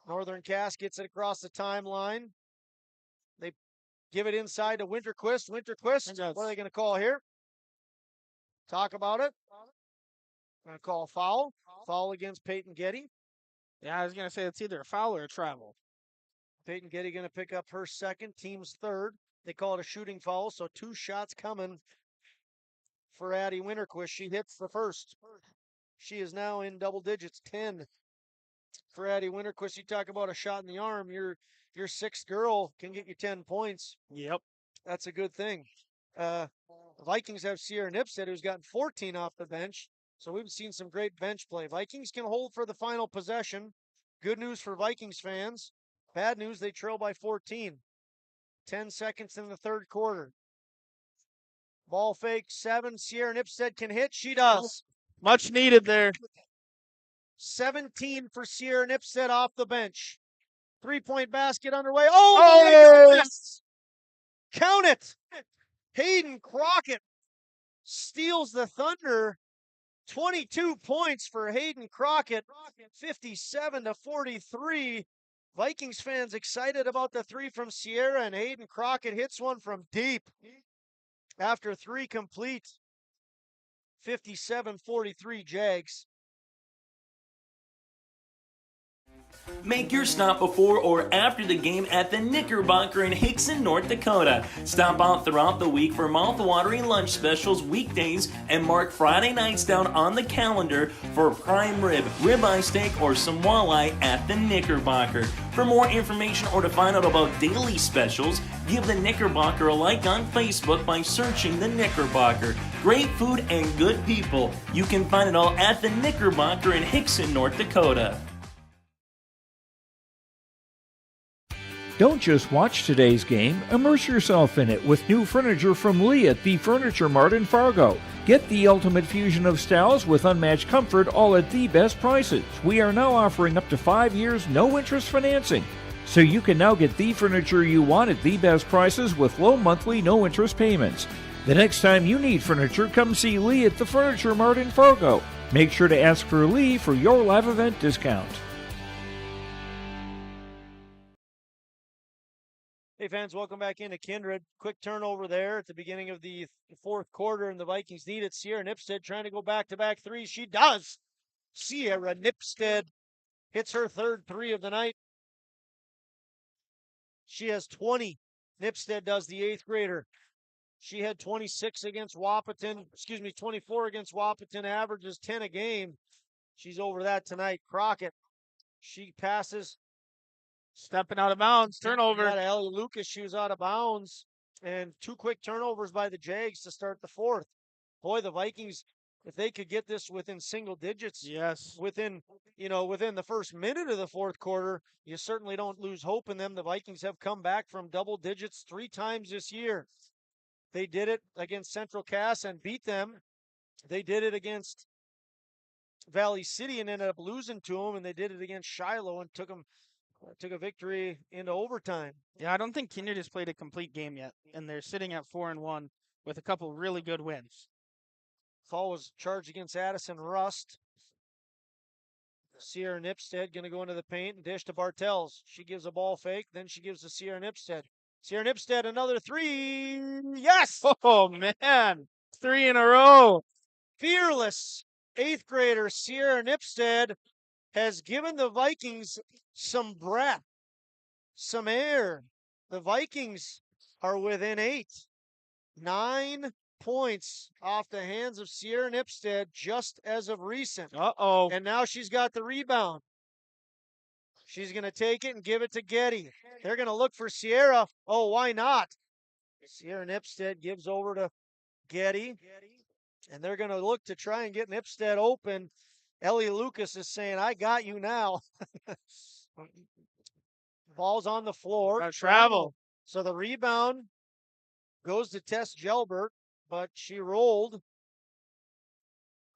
Northern Cass gets it across the timeline. They give it inside to Winterquist. Winterquist, what are they going to call here? Talk about it. Going to call a foul. Foul against Peyton Getty. Yeah, I was going to say it's either a foul or a travel. Peyton Getty going to pick up her second, team's third. They call it a shooting foul, so 2 shots coming for Addie Winterquist. She hits the first. She is now in double digits, 10 for Addie Winterquist. You talk about a shot in the arm. Your 6th girl can get you 10 points. Yep. That's a good thing. The Vikings have Sierra Nipstead, who's gotten 14 off the bench. So we've seen some great bench play. Vikings can hold for the final possession. Good news for Vikings fans. Bad news, they trail by 14. 10 seconds in the third quarter. Ball fake, 7. Sierra Nipstead can hit. She does. Much needed there. 17 for Sierra Nipstead off the bench. 3-point basket underway. Oh, my goodness! Count it! Hayden Crockett steals the thunder. 22 points for Hayden Crockett. 57-43. Vikings fans excited about the 3 from Sierra, and Hayden Crockett hits one from deep after 3 complete. 57-43 Jags. Make your stop before or after the game at the Knickerbocker in Hickson, North Dakota. Stop out throughout the week for mouth-watering lunch specials weekdays and mark Friday nights down on the calendar for prime rib, ribeye steak, or some walleye at the Knickerbocker. For more information or to find out about daily specials, give the Knickerbocker a like on Facebook by searching the Knickerbocker. Great food and good people. You can find it all at the Knickerbocker in Hickson, North Dakota. Don't just watch today's game, immerse yourself in it with new furniture from Lee at the Furniture Mart in Fargo. Get the ultimate fusion of styles with unmatched comfort, all at the best prices. We are now offering up to 5 years no-interest financing. So you can now get the furniture you want at the best prices with low monthly no-interest payments. The next time you need furniture, come see Lee at the Furniture Mart in Fargo. Make sure to ask for Lee for your live event discount. Hey fans, welcome back into Kindred. Quick turnover there at the beginning of the fourth quarter, and the Vikings need it. Sierra Nipstead trying to go back-to-back threes. She does. Sierra Nipstead hits her third 3 of the night. She has 20. Nipstead does, the 8th grader. She had 26 against Wahpeton. 24 against Wahpeton. Averages 10 a game. She's over that tonight. Crockett. She passes. Stepping out of bounds. Turnover. Got Ellie Lucas. She was out of bounds. And 2 quick turnovers by the Jags to start the fourth. Boy, the Vikings, if they could get this within single digits. Yes. Within the first minute of the fourth quarter, you certainly don't lose hope in them. The Vikings have come back from double digits 3 times this year. They did it against Central Cass and beat them. They did it against Valley City and ended up losing to them. And they did it against Shiloh and took a victory into overtime. Yeah, I don't think Kindred has played a complete game yet, and they're sitting at 4-1 with a couple really good wins. Foul was charged against Addison Rust. Sierra Nipstead going to go into the paint and dish to Bartels. She gives a ball fake, then she gives to Sierra Nipstead. Sierra Nipstead, another 3. Yes! Oh, man. 3 in a row. Fearless 8th grader Sierra Nipstead has given the Vikings some breath, some air. The Vikings are within 8. 9 points off the hands of Sierra Nipstead just as of recent. Uh-oh. And now she's got the rebound. She's going to take it and give it to Getty. They're going to look for Sierra. Oh, why not? Sierra Nipstead gives over to Getty. And they're going to look to try and get Nipstead open. Ellie Lucas is saying, I got you now. Ball's on the floor. Travel. So the rebound goes to Tess Gelbert, but she rolled.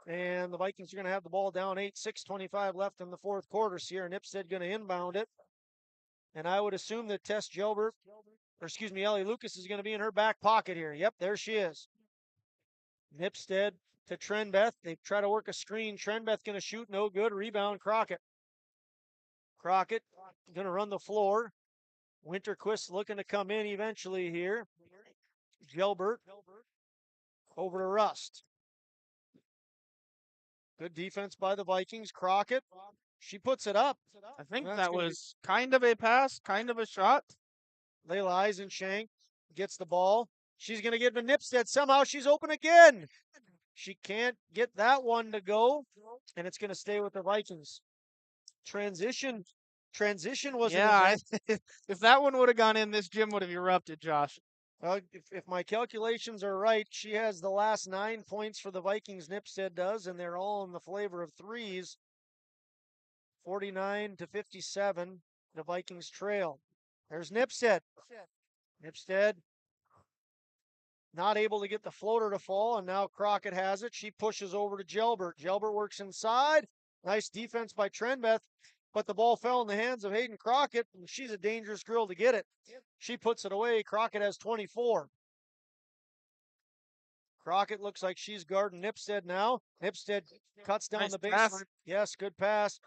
And the Vikings are going to have the ball down 8, 6:25 left in the fourth quarter. Sierra Nipstead going to inbound it. And I would assume that Ellie Lucas is going to be in her back pocket here. Yep, there she is. Nipstead to Trenbeth. They try to work a screen. Trenbeth going to shoot. No good. Rebound, Crockett. Crockett going to run the floor. Winterquist looking to come in eventually here. Gilbert over to Rust. Good defense by the Vikings. Crockett, she puts it up. I think that was kind of a pass, kind of a shot. Layla Eisenshank gets the ball. She's going to get to Nipstead. Somehow she's open again. She can't get that one to go, and it's going to stay with the Vikings. Transition was if that one would have gone in, this gym would have erupted, Josh. Well, if my calculations are right, she has the last 9 points for the Vikings. Nipstead does, and they're all in the flavor of threes. 49-57, the Vikings trail. There's Nipstead. Nipstead not able to get the floater to fall, and now Crockett has it. She pushes over to Gilbert. Gilbert works inside. Nice defense by Trenbeth, but the ball fell in the hands of Hayden Crockett, and she's a dangerous girl to get it. She puts it away. Crockett has 24. Crockett looks like she's guarding Nipstead now. Nipstead cuts down Nice the baseline. pass. Yes, good pass.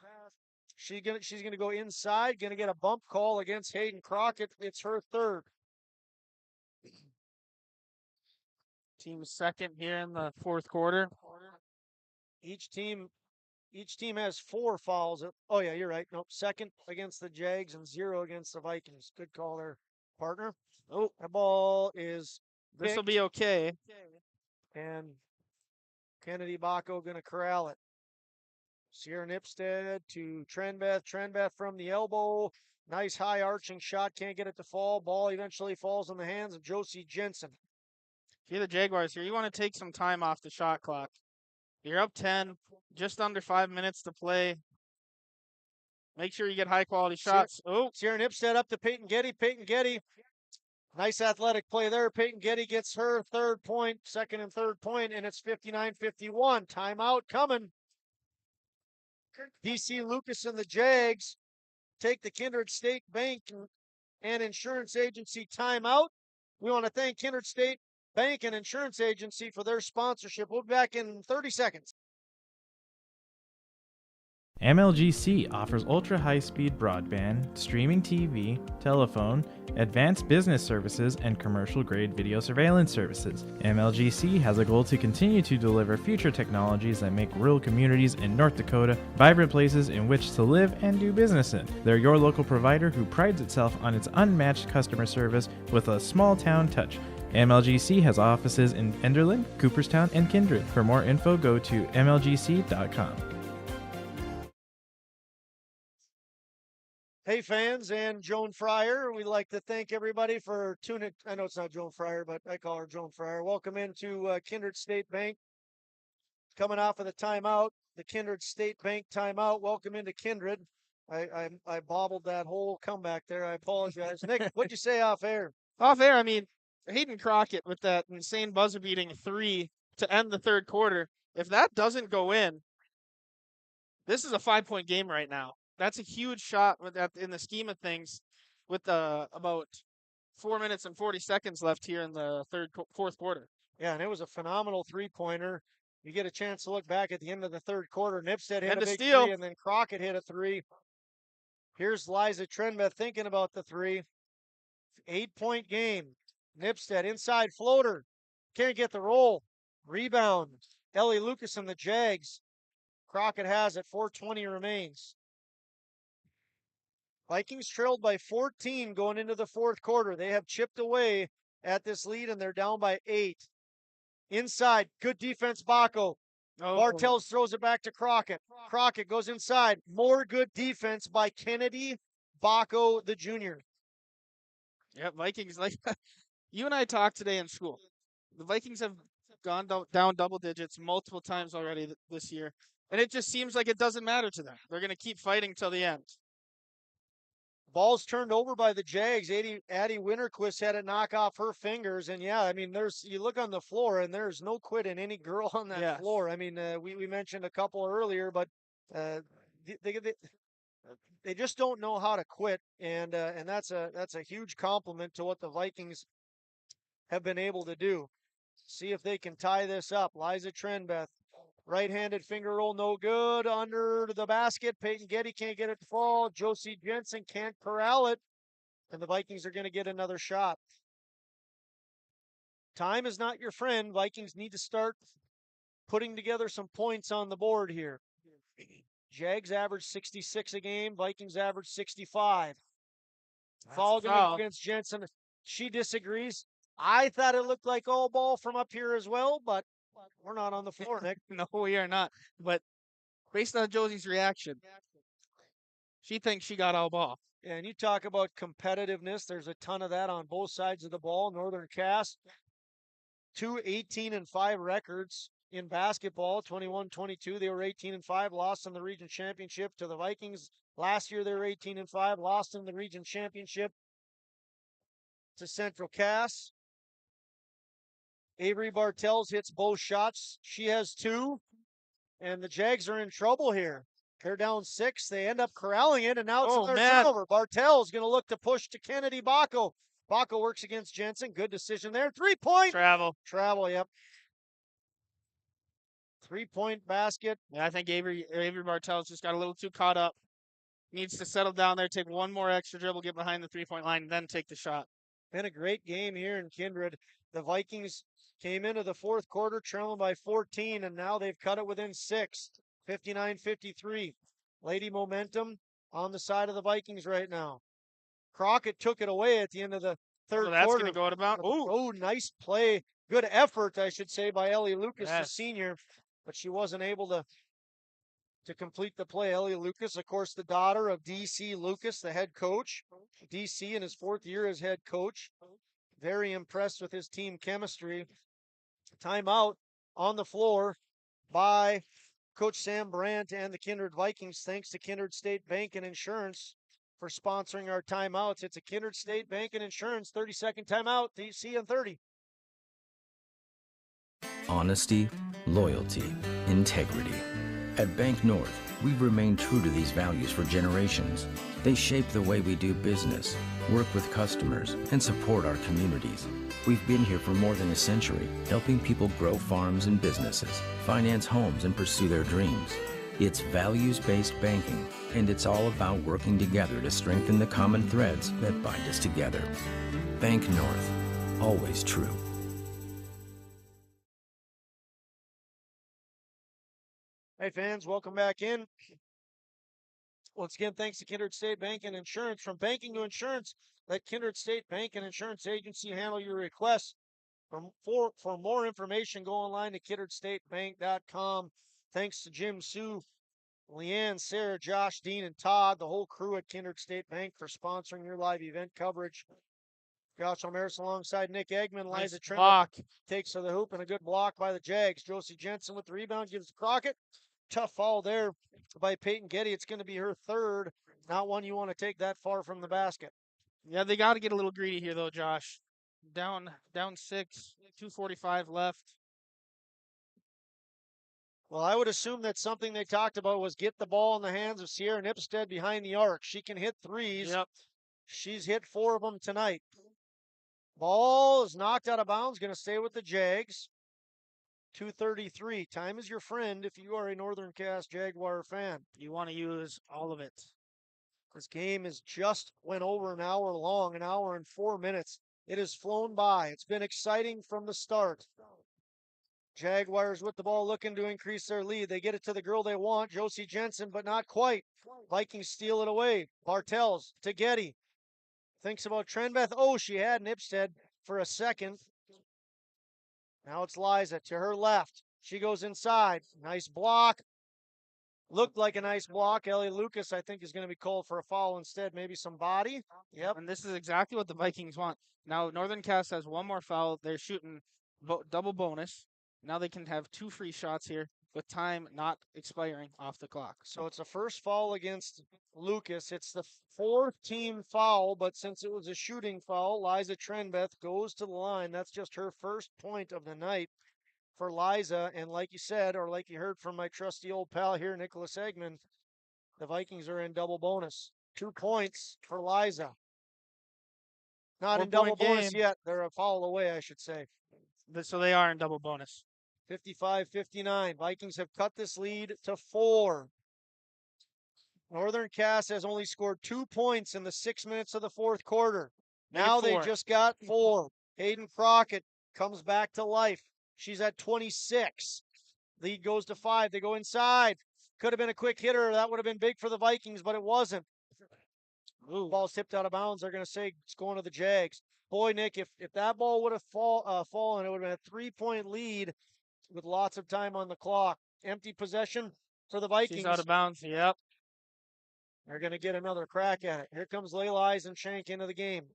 She's gonna go inside, gonna get a bump call against Hayden Crockett. It's her third. Team second here in the fourth quarter. Each team has 4 fouls. Oh yeah, you're right. Nope, second against the Jags and 0 against the Vikings. Good call there, partner. Oh, that ball is. This will be okay. And Kennedy Bacco gonna corral it. Sierra Nipstead to Trenbeth. Trenbeth from the elbow. Nice high arching shot. Can't get it to fall. Ball eventually falls in the hands of Josie Jensen. If you're the Jaguars here, you want to take some time off the shot clock. You're up 10, just under 5 minutes to play. Make sure you get high quality shots. Sierra Nipstead up to Peyton Getty. Peyton Getty. Nice athletic play there. Peyton Getty gets her third point, second and third point, and it's 59-51. Timeout coming. DC Lucas and the Jags take the Kindred State Bank and Insurance Agency timeout. We want to thank Kindred State Bank and Insurance Agency for their sponsorship. We'll be back in 30 seconds. MLGC offers ultra-high-speed broadband, streaming TV, telephone, advanced business services, and commercial-grade video surveillance services. MLGC has a goal to continue to deliver future technologies that make rural communities in North Dakota vibrant places in which to live and do business in. They're your local provider who prides itself on its unmatched customer service with a small-town touch. MLGC has offices in Enderlin, Cooperstown, and Kindred. For more info, go to mlgc.com. Hey, fans, and Joan Fryer. We'd like to thank everybody for tuning. I know it's not Joan Fryer, but I call her Joan Fryer. Welcome into Kindred State Bank. Coming off of the timeout, the Kindred State Bank timeout. Welcome into Kindred. I bobbled that whole comeback there. I apologize. Nick, what'd you say off air? Off air, I mean, Hayden Crockett with that insane buzzer beating 3 to end the third quarter. If that doesn't go in, this is a 5-point game right now. That's a huge shot with that in the scheme of things with about 4 minutes and 40 seconds left here in the fourth quarter. Yeah, and it was a phenomenal three-pointer. You get a chance to look back at the end of the third quarter. Nipstead hit a big steal. 3, and then Crockett hit a 3. Here's Liza Trenbeth thinking about the 3. 8-point game. Nipstead inside floater. Can't get the roll. Rebound. Ellie Lucas and the Jags. Crockett has it. 4:20 remains. Vikings trailed by 14 going into the fourth quarter. They have chipped away at this lead, and they're down by 8. Inside, good defense, Bacco. Bartels throws it back to Crockett. Crockett goes inside. More good defense by Kennedy Bacco, the junior. Yeah, Vikings, like you and I talked today in school. The Vikings have gone down double digits multiple times already this year, and it just seems like it doesn't matter to them. They're going to keep fighting till the end. Ball's turned over by the Jags. Addie Winterquist had it knock off her fingers. And yeah, I mean, you look on the floor and there's no quitting any girl on that floor. I mean, we mentioned a couple earlier, but they just don't know how to quit. And that's a huge compliment to what the Vikings have been able to do. See if they can tie this up. Liza Trenbeth, right-handed finger roll, no good. Under the basket, Peyton Getty can't get it to fall. Josie Jensen can't corral it, and the Vikings are going to get another shot. Time is not your friend. Vikings need to start putting together some points on the board here. Jags average 66 a game. Vikings average 65. Foul going to go against Jensen. She disagrees. I thought it looked like all ball from up here as well, but we're not on the floor, Nick. No, we are not. But based on Josie's reaction, she thinks she got all ball. Yeah, and you talk about competitiveness. There's a ton of that on both sides of the ball. Northern Cass, 2 18-5 records in basketball, 21-22. They were 18-5, lost in the region championship to the Vikings. Last year they were 18-5, lost in the region championship to Central Cass. Avery Bartels hits both shots. She has 2, and the Jags are in trouble here. They're down 6. They end up corralling it, and now it's another turnover. Bartels going to look to push to Kennedy Bacco. Bacco works against Jensen. Good decision there. 3-point. Travel, yep. 3-point basket. Yeah, I think Avery Bartels just got a little too caught up. Needs to settle down there, take one more extra dribble, get behind the 3-point line, and then take the shot. Been a great game here in Kindred. The Vikings came into the fourth quarter trailing by 14, and now they've cut it within 6, 59-53. Lady momentum on the side of the Vikings right now. Crockett took it away at the end of the third that's quarter. That's going to go out of bounds. Oh, nice play. Good effort, I should say, by Ellie Lucas, the senior, but she wasn't able to complete the play. Ellie Lucas, of course, the daughter of DC Lucas, the head coach. DC in his 4th year as head coach. Very impressed with his team chemistry. Timeout on the floor by Coach Sam Brandt and the Kindred Vikings. Thanks to Kindred State Bank and Insurance for sponsoring our timeouts. It's a Kindred State Bank and Insurance 30-second timeout. See you in 30. Honesty, loyalty, integrity. At Bank North, we've remained true to these values for generations. They shape the way we do business, work with customers, and support our communities. We've been here for more than a century, helping people grow farms and businesses, finance homes, and pursue their dreams. It's values-based banking, and it's all about working together to strengthen the common threads that bind us together. Bank North, always true. Hey fans, welcome back in. Once again, thanks to Kindred State Bank and Insurance. From banking to insurance, let Kindred State Bank and Insurance Agency handle your requests. For more information, go online to kindredstatebank.com. Thanks to Jim, Sue, Leanne, Sarah, Josh, Dean, and Todd, the whole crew at Kindred State Bank for sponsoring your live event coverage. Josh Omeris alongside Nick Eggman. Liza Trent takes to the hoop, and a good block by the Jags. Josie Jensen with the rebound, gives to Crockett. Tough foul there by Peyton Getty. It's going to be her 3rd. Not one you want to take that far from the basket. Yeah, they got to get a little greedy here, though, Josh. Down 6, 2:45 left. Well, I would assume that something they talked about was get the ball in the hands of Sierra Nipstead behind the arc. She can hit threes. Yep. She's hit 4 of them tonight. Ball is knocked out of bounds. Going to stay with the Jags. 2:33. Time is your friend if you are a Northern Cass Jaguar fan. You want to use all of it. This game has just went over an hour long, an hour and 4 minutes. It has flown by. It's been exciting from the start. Jaguars with the ball looking to increase their lead. They get it to the girl they want, Josie Jensen, but not quite. Vikings steal it away. Bartels to Getty. Thinks about Trenbeth. Oh, she had Nipstead for a second. Now it's Liza to her left. She goes inside. Nice block. Looked like a nice block. Ellie Lucas, I think, is going to be called for a foul instead. Maybe some body. Yep. And this is exactly what the Vikings want. Now, Northern Cass has one more foul. They're shooting double bonus. Now they can have 2 free shots here with time not expiring off the clock. So it's a first foul against Lucas. It's the 4th team foul, but since it was a shooting foul, Liza Trenbeth goes to the line. That's just her first point of the night for Liza. And like you said, or like you heard from my trusty old pal here, Nicholas Eggman, the Vikings are in double bonus. 2 points for Liza. Not in double bonus yet. They're a foul away, I should say. So they are in double bonus. 55-59. Vikings have cut this lead to 4. Northern Cass has only scored 2 points in the 6 minutes of the fourth quarter. Now they just got 4. Hayden Crockett comes back to life. She's at 26. Lead goes to 5. They go inside. Could have been a quick hitter. That would have been big for the Vikings, but it wasn't. Ooh. Ball's tipped out of bounds. They're going to say it's going to the Jags. Boy, Nick, if that ball would have fallen, it would have been a 3-point lead with lots of time on the clock. Empty possession for the Vikings. She's out of bounds. Yep. They're going to get another crack at it. Here comes Layla Eisenchank into the game.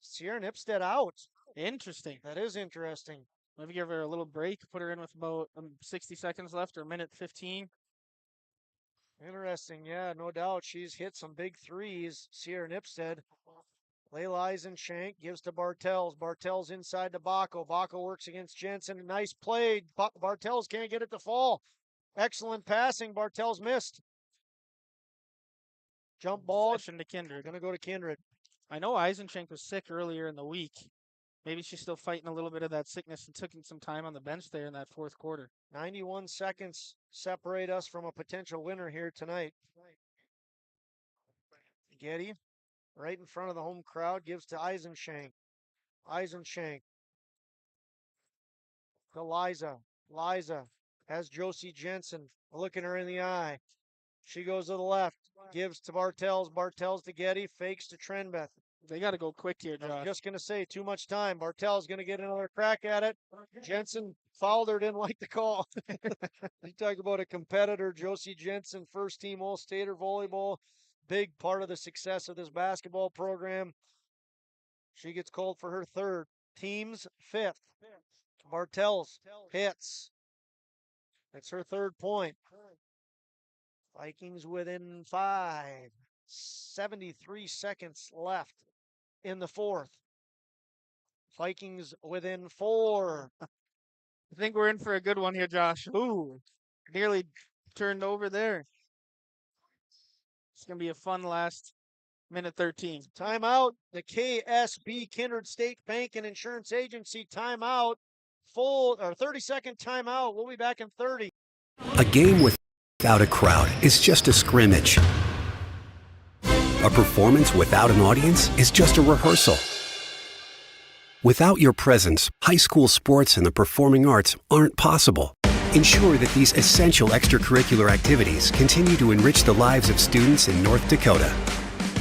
Sierra Nipstead out. Interesting. That is interesting. Maybe give her a little break, put her in with about 60 seconds left or a minute 15. Interesting, yeah, no doubt. She's hit some big threes. Sierra Nipstead. Layla Eisenchank gives to Bartels. Bartels inside to Bacco. Bacco works against Jensen. Nice play. Bartels can't get it to fall. Excellent passing. Bartels missed. Jump ball. Possession to Kindred. Going to go to Kindred. I know Eisenchank was sick earlier in the week. Maybe she's still fighting a little bit of that sickness and took some time on the bench there in that fourth quarter. 91 seconds separate us from a potential winner here tonight. Getty, right in front of the home crowd, gives to Eisenchank. Eisenchank to Liza. Liza has Josie Jensen looking her in the eye. She goes to the left, gives to Bartels. Bartels to Getty, fakes to Trenbeth. They got to go quick here, Josh. I'm just going to say, too much time. Bartels going to get another crack at it. Jensen fouled her, didn't like the call. You talk about a competitor, Josie Jensen, first team All-Stater volleyball. Big part of the success of this basketball program. She gets called for her third. Team's fifth. Bartels hits. That's her third point. Vikings within 5. 73 seconds left in the fourth. Vikings within 4. I think we're in for a good one here, Josh. Ooh, nearly turned over there. It's going to be a fun last minute 13. Timeout. The KSB Kindred State Bank and Insurance Agency timeout. Full or 30-second timeout. We'll be back in 30. A game without a crowd is just a scrimmage. A performance without an audience is just a rehearsal. Without your presence, high school sports and the performing arts aren't possible. Ensure that these essential extracurricular activities continue to enrich the lives of students in North Dakota.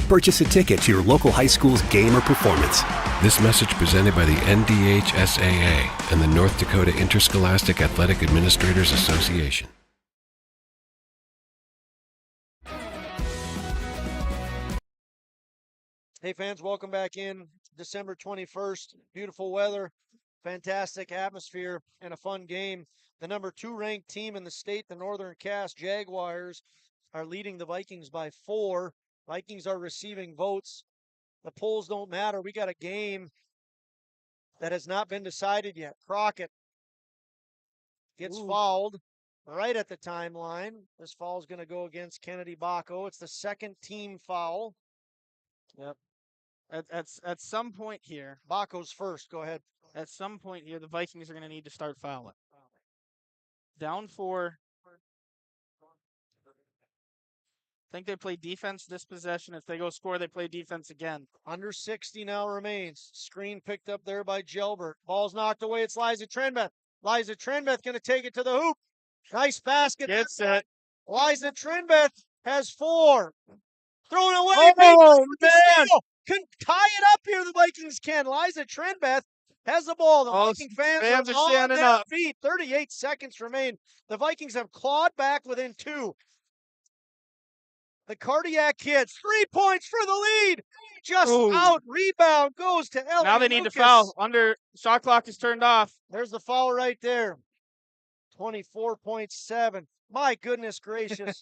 Purchase a ticket to your local high school's game or performance. This message presented by the NDHSAA and the North Dakota Interscholastic Athletic Administrators Association. Hey fans, welcome back in. December 21st, beautiful weather, fantastic atmosphere, and a fun game. The number 2 ranked team in the state, the Northern Cass Jaguars, are leading the Vikings by 4. Vikings are receiving votes. The polls don't matter. We got a game that has not been decided yet. Crockett gets fouled right at the timeline. This foul is going to go against Kennedy Bacco. It's the second team foul. Yep. At some point here, Bacco's first. Go ahead. At some point here, the Vikings are going to need to start fouling. Down 4. I think they play defense this possession. If they go score, they play defense again. Under 60 now remains. Screen picked up there by Gelbert. Ball's knocked away. It's Liza Trenbeth. Liza Trenbeth going to take it to the hoop. Nice basket. Gets it. Liza Trenbeth has 4. Thrown away. Oh, man. Can tie it up here. The Vikings can. Liza Trenbeth has the ball. The Viking fans are on standing their up. feet. 38 seconds remain. The Vikings have clawed back within 2. The cardiac hit. 3 points for the lead. Just out. Rebound goes to Ellie Now they need Lucas. to foul. Shot clock is turned off. There's the foul right there. 24.7. My goodness gracious.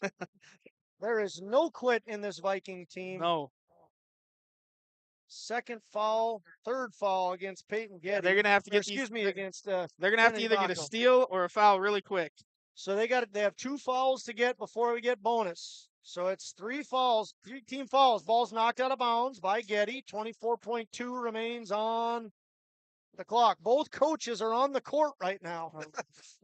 There is no quit in this Viking team. No. Second foul, third foul against Peyton Getty. They're gonna have to get against. They're gonna have to either get a Bacco. steal or a foul really quick. So they have 2 fouls to get before we get bonus. So it's 3 fouls, 3 team fouls. Ball's knocked out of bounds by Getty. 24.2 remains on the clock. Both coaches are on the court right now.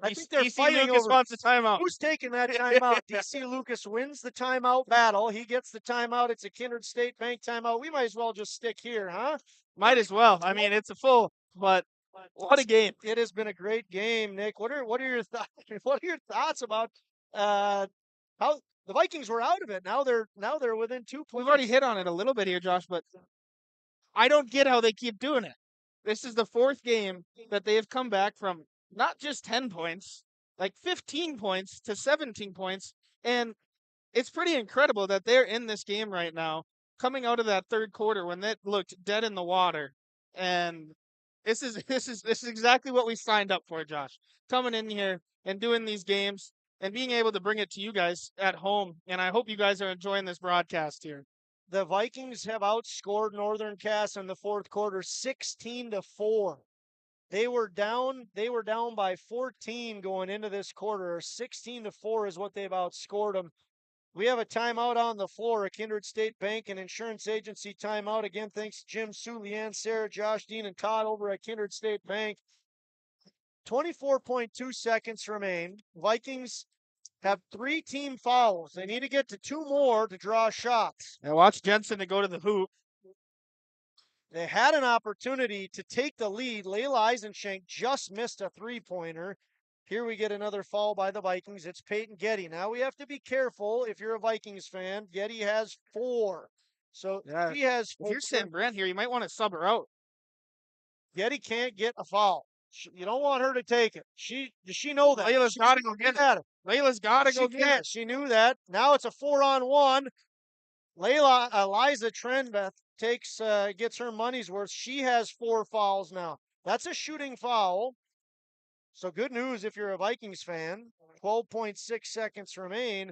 I think they're DC fighting Lucas over wants the timeout. who's taking that timeout. DC Lucas wins the timeout battle. He gets the timeout. It's a Kindred State Bank timeout. We might as well just stick here, huh? Might as well. I mean, it's a full, but what a game. It has been a great game, Nick. What are your thoughts? What are your thoughts about how the Vikings were out of it? Now they're within 2 points. We've already hit on it a little bit here, Josh, but I don't get how they keep doing it. This is the fourth game that they have come back from not just 10 points, like 15 points to 17 points. And it's pretty incredible that they're in this game right now, coming out of that third quarter when it looked dead in the water. And this is exactly what we signed up for, Josh. Coming in here and doing these games and being able to bring it to you guys at home. And I hope you guys are enjoying this broadcast here. The Vikings have outscored Northern Cass in the fourth quarter 16-4. They were down by 14 going into this quarter. 16-4 is what they've outscored them. We have a timeout on the floor, a Kindred State Bank and Insurance Agency timeout. Again, thanks to Jim, Sue, Leanne, Sarah, Josh, Dean, and Todd over at Kindred State Bank. 24.2 seconds remain. Vikings have 3 team fouls. They need to get to 2 more to draw shots. Now watch Jensen to go to the hoop. They had an opportunity to take the lead. Layla Eisenshank just missed a 3-pointer. Here we get another foul by the Vikings. It's Peyton Getty. Now we have to be careful if you're a Vikings fan. Getty has 4. So yeah. he has 4. If you're Sam Brent here, you might want to sub her out. Getty can't get a foul. You don't want her to take it. Does she know that? Layla's got to go get it. Layla's got to go get it. She knew that. Now it's a 4-on-1. Eliza Trenbeth gets her money's worth. She has 4 fouls now. That's a shooting foul. So good news if you're a Vikings fan. 12.6 seconds remain.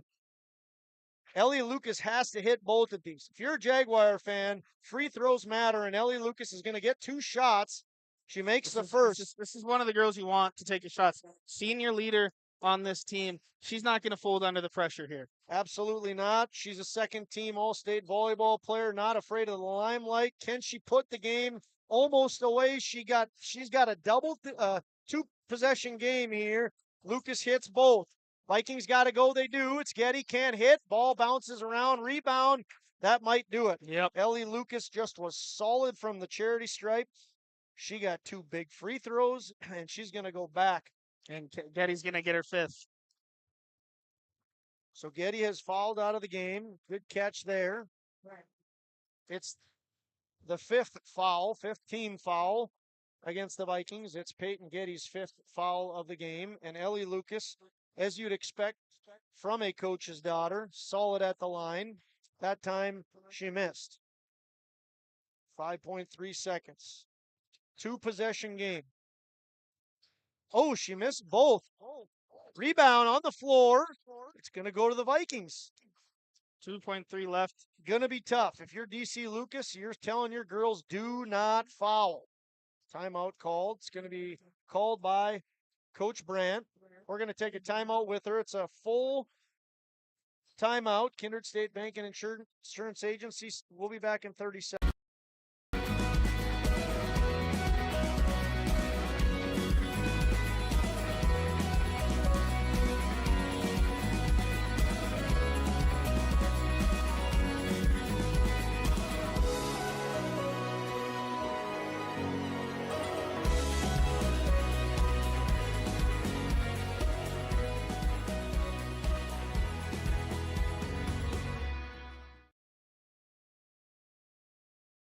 Ellie Lucas has to hit both of these. If you're a Jaguar fan, free throws matter, and Ellie Lucas is going to get 2 shots. She makes the first. This is one of the girls you want to take a shot. Senior leader on this team. She's not going to fold under the pressure here. Absolutely not. She's a second-team All-State volleyball player, not afraid of the limelight. Can she put the game almost away? She's got a double 2-possession game here. Lucas hits both. Vikings got to go. They do. It's Getty, can't hit. Ball bounces around. Rebound. That might do it. Yep. Ellie Lucas just was solid from the charity stripe. She got 2 big free throws, and she's going to go back. And Getty's going to get her 5th. So Getty has fouled out of the game. Good catch there. It's the 5th foul, 5th team foul against the Vikings. It's Peyton Getty's 5th foul of the game. And Ellie Lucas, as you'd expect from a coach's daughter, solid at the line. That time she missed. 5.3 seconds. 2-possession game. Oh, she missed both. Rebound on the floor. It's going to go to the Vikings. 2.3 left. Going to be tough. If you're DC Lucas, you're telling your girls, do not foul. Timeout called. It's going to be called by Coach Brandt. We're going to take a timeout with her. It's a full timeout. Kindred State Bank and Insurance Agency. We'll be back in 30 seconds.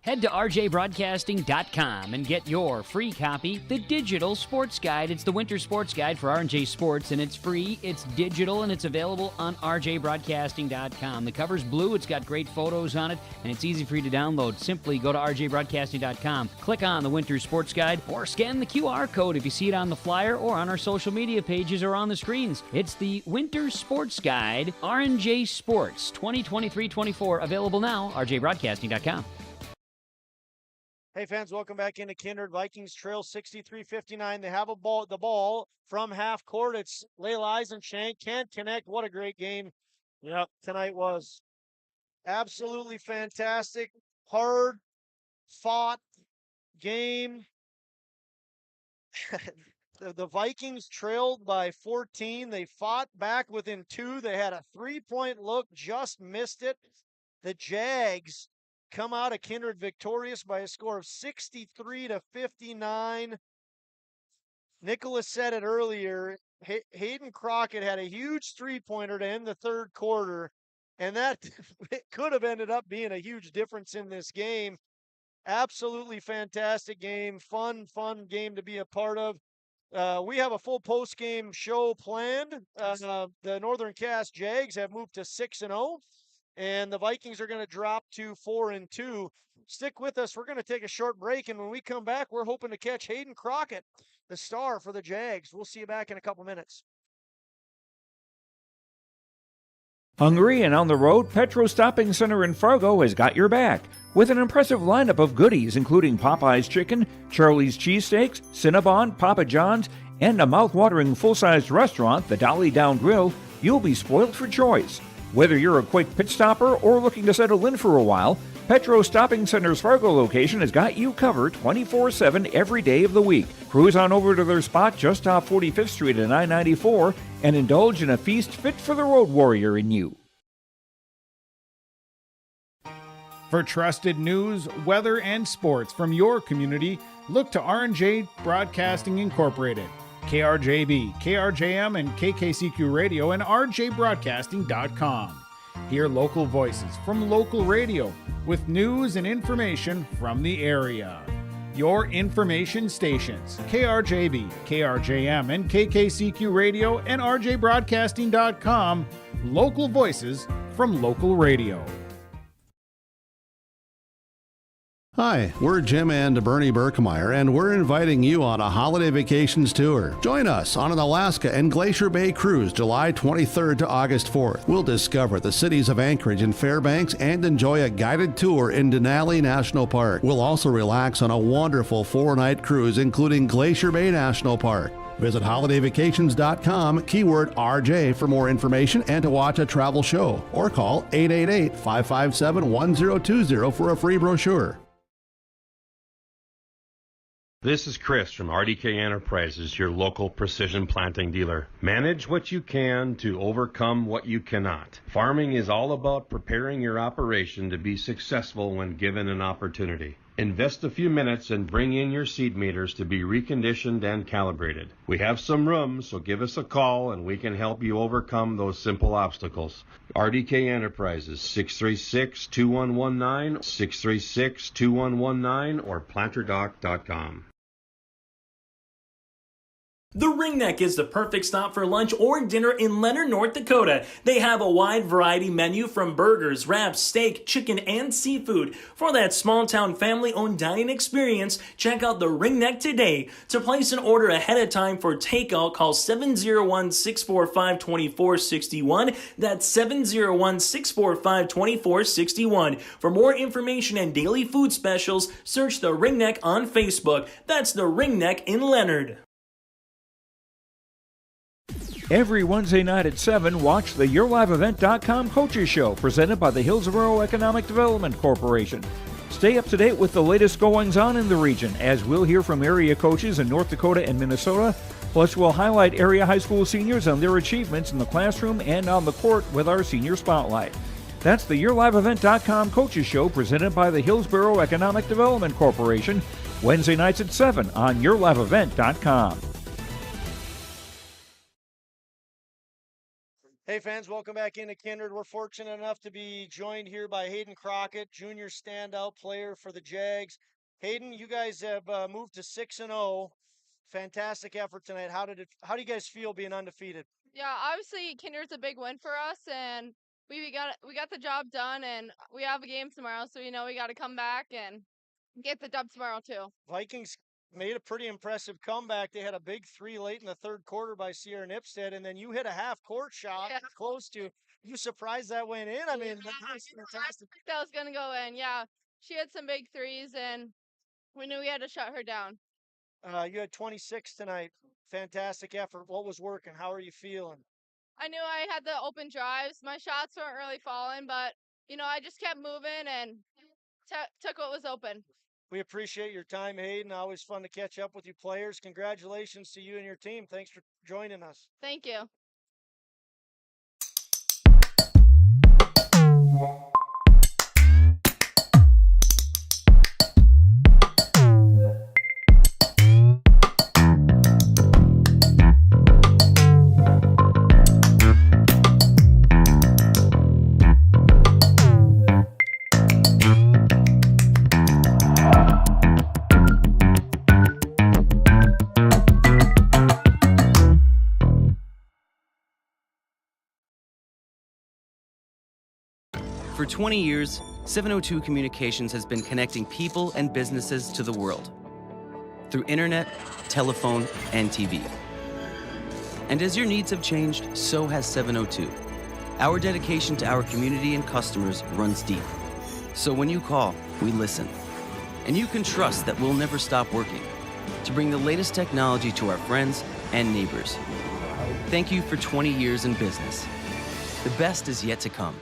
Head to rjbroadcasting.com and get your free copy, the Digital Sports Guide. It's the winter sports guide for R&J Sports, and it's free, it's digital, and it's available on rjbroadcasting.com. The cover's blue, it's got great photos on it, and it's easy for you to download. Simply go to rjbroadcasting.com, click on the winter sports guide, or scan the QR code if you see it on the flyer or on our social media pages or on the screens. It's the Winter Sports Guide, R&J Sports 2023-24, available now, rjbroadcasting.com. Hey fans, welcome back into Kindred. Vikings trail 63-59. They have the ball from half court. It's Layla Eisenshank. Can't connect. What a great game tonight was. Absolutely fantastic. Hard fought game. The Vikings trailed by 14. They fought back within 2. They had a 3-point look, just missed it. The Jags come out of Kindred victorious by a score of 63-59. Nicholas said it earlier. Hayden Crockett had a huge 3-pointer to end the third quarter, and that it could have ended up being a huge difference in this game. Absolutely fantastic game. Fun game to be a part of. We have a full post-game show planned. The Northern Cass Jags have moved to 6-0, and the Vikings are going to drop to 4-2. Stick with us. We're going to take a short break, and when we come back, we're hoping to catch Hayden Crockett, the star for the Jags. We'll see you back in a couple minutes. Hungry and on the road, Petro Stopping Center in Fargo has got your back with an impressive lineup of goodies including Popeye's Chicken, Charlie's Cheesesteaks, Cinnabon, Papa John's, and a mouth-watering full-sized restaurant, the Dolly Down Grill. You'll be spoiled for choice. Whether you're a quick pit stopper or looking to settle in for a while, Petro Stopping Center's Fargo location has got you covered 24/7 every day of the week. Cruise on over to their spot just off 45th Street and I-94 and indulge in a feast fit for the road warrior in you. For trusted news, weather, and sports from your community, look to R&J Broadcasting Incorporated. KRJB, KRJM, and KKCQ Radio and rjbroadcasting.com. Hear local voices from local radio with news and information from the area. Your information stations, KRJB, KRJM, and KKCQ Radio and rjbroadcasting.com. Local voices from local radio. Hi, we're Jim and Bernie Berkemeyer, and we're inviting you on a holiday vacations tour. Join us on an Alaska and Glacier Bay cruise July 23rd to August 4th. We'll discover the cities of Anchorage and Fairbanks and enjoy a guided tour in Denali National Park. We'll also relax on a wonderful 4-night cruise including Glacier Bay National Park. Visit holidayvacations.com, keyword RJ for more information and to watch a travel show, or call 888-557-1020 for a free brochure. This is Chris from RDK Enterprises, your local precision planting dealer. Manage what you can to overcome what you cannot. Farming is all about preparing your operation to be successful when given an opportunity. Invest a few minutes and bring in your seed meters to be reconditioned and calibrated. We have some room, so give us a call and we can help you overcome those simple obstacles. RDK Enterprises, 636-2119, 636-2119, or planterdoc.com. The Ringneck is the perfect stop for lunch or dinner in Leonard, North Dakota. They have a wide variety menu from burgers, wraps, steak, chicken, and seafood. For that small-town family-owned dining experience, check out the Ringneck today. To place an order ahead of time for takeout, call 701-645-2461. That's 701-645-2461. For more information and daily food specials, search the Ringneck on Facebook. That's the Ringneck in Leonard. Every Wednesday night at 7, watch the YourLiveEvent.com Coaches Show presented by the Hillsborough Economic Development Corporation. Stay up to date with the latest goings-on in the region as we'll hear from area coaches in North Dakota and Minnesota. Plus, we'll highlight area high school seniors and their achievements in the classroom and on the court with our Senior Spotlight. That's the YourLiveEvent.com Coaches Show presented by the Hillsborough Economic Development Corporation. Wednesday nights at 7 on YourLiveEvent.com. Hey fans, welcome back into Kindred. We're fortunate enough to be joined here by Hayden Crockett, junior standout player for the Jags. Hayden, you guys have moved to 6-0. Fantastic effort tonight. How do you guys feel being undefeated? Yeah, obviously Kindred's a big win for us, and we got the job done, and we have a game tomorrow, so we got to come back and get the dub tomorrow too. Vikings made a pretty impressive comeback. They had a big 3 late in the third quarter by Sierra Nipstead, and then you hit a half-court shot close to. You surprised that went in? I mean, that's fantastic. That was going to go in, yeah. She had some big threes, and we knew we had to shut her down. You had 26 tonight. Fantastic effort. What was working? How are you feeling? I knew I had the open drives. My shots weren't really falling, but, I just kept moving and took what was open. We appreciate your time, Hayden. Always fun to catch up with you players. Congratulations to you and your team. Thanks for joining us. Thank you. For 20 years, 702 Communications has been connecting people and businesses to the world through internet, telephone, and TV. And as your needs have changed, so has 702. Our dedication to our community and customers runs deep. So when you call, we listen. And you can trust that we'll never stop working to bring the latest technology to our friends and neighbors. Thank you for 20 years in business. The best is yet to come.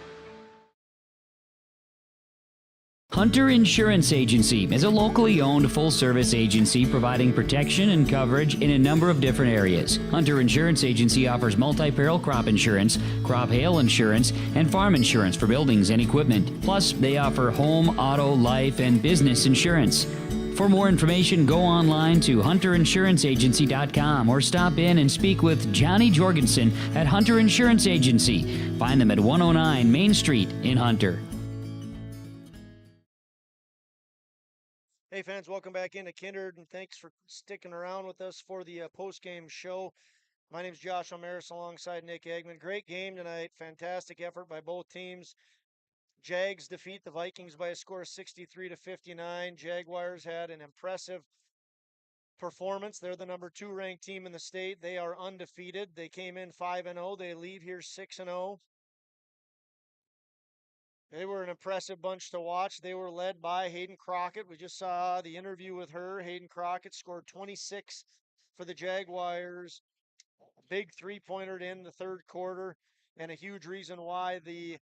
Hunter Insurance Agency is a locally owned full-service agency providing protection and coverage in a number of different areas. Hunter Insurance Agency offers multi-peril crop insurance, crop hail insurance, and farm insurance for buildings and equipment. Plus, they offer home, auto, life, and business insurance. For more information, go online to hunterinsuranceagency.com or stop in and speak with Johnny Jorgensen at Hunter Insurance Agency. Find them at 109 Main Street in Hunter. Hey fans, welcome back into Kindred, and thanks for sticking around with us for the post-game show. My name's Josh Omaris alongside Nick Eggman. Great game tonight. Fantastic effort by both teams. Jags defeat the Vikings by a score of 63-59. Jaguars had an impressive performance. They're the number 2 ranked team in the state. They are undefeated. They came in 5-0. They leave here 6-0. They were an impressive bunch to watch. They were led by Hayden Crockett. We just saw the interview with her. Hayden Crockett scored 26 for the Jaguars. Big three-pointer in the third quarter, and a huge reason why the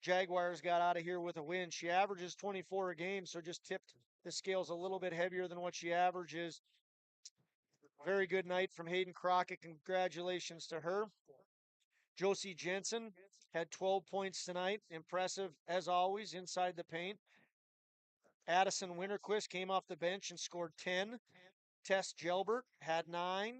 Jaguars got out of here with a win. She averages 24 a game, so just tipped the scales a little bit heavier than what she averages. Very good night from Hayden Crockett. Congratulations to her. Josie Jensen had 12 points tonight. Impressive, as always, inside the paint. Addison Winterquist came off the bench and scored 10. Tess Gelbert had 9.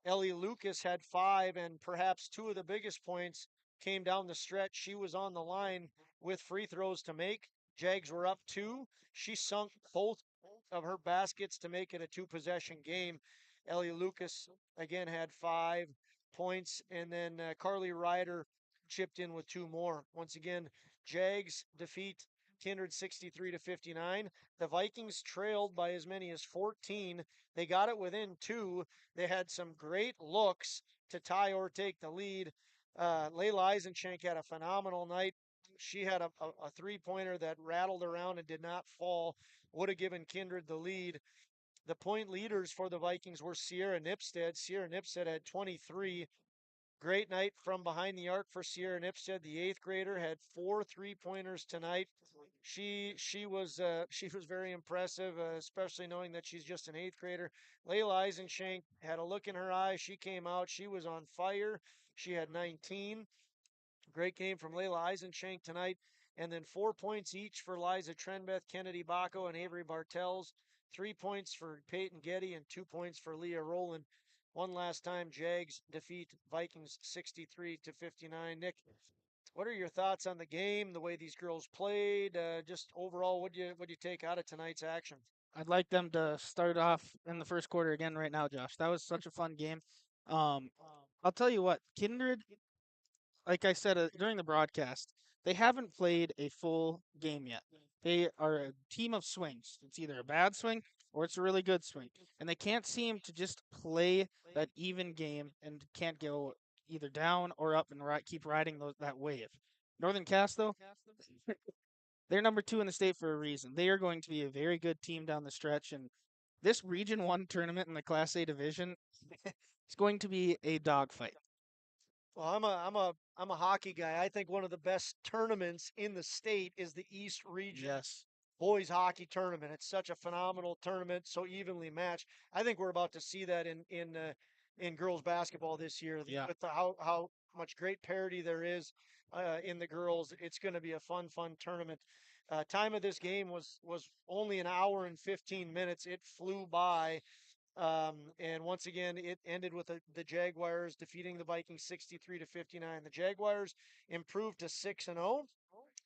Ellie Lucas had 5, and perhaps 2 of the biggest points came down the stretch. She was on the line with free throws to make. Jags were up 2. She sunk both of her baskets to make it a 2-possession game. Ellie Lucas, again, had 5 points, and then Carly Ryder chipped in with 2 more. Once again, Jags defeat Kindred 63-59. The Vikings trailed by as many as 14. They got it within 2. They had some great looks to tie or take the lead. Layla Eisenchenk had a phenomenal night. She had a three-pointer that rattled around and did not fall. Would have given Kindred the lead. The point leaders for the Vikings were Sierra Nipstead. Sierra Nipstead had 23. Great night from behind the arc for Sierra Nipstead. The 8th grader had 4 3-pointers tonight. She was very impressive, especially knowing that she's just an 8th grader. Layla Eisenchenk had a look in her eye. She came out. She was on fire. She had 19. Great game from Layla Eisenchenk tonight. And then 4 points each for Liza Trenbeth, Kennedy Bacco, and Avery Bartels. 3 points for Peyton Getty and 2 points for Leah Rowland. One last time, Jags defeat Vikings 63-59. Nick, what are your thoughts on the game, the way these girls played? Just overall, what do you take out of tonight's action? I'd like them to start off in the first quarter again right now, Josh. That was such a fun game. I'll tell you what, Kindred, like I said during the broadcast, they haven't played a full game yet. They are a team of swings. It's either a bad swing or it's a really good swing. And they can't seem to just play that even game and can't go either down or up and keep riding that wave. Northern Cass, though, they're number 2 in the state for a reason. They are going to be a very good team down the stretch. And this Region 1 tournament in the Class A division is going to be a dogfight. Well, I'm a hockey guy. I think one of the best tournaments in the state is the East Region. Yes. boys hockey tournament. It's such a phenomenal tournament, so evenly matched. I think we're about to see that in girls basketball this year. Yeah. With how much great parity there is in the girls, it's going to be a fun tournament. Time of this game was only an hour and 15 minutes. It flew by. And once again, it ended with the Jaguars defeating the Vikings 63-59. The Jaguars improved to 6-0.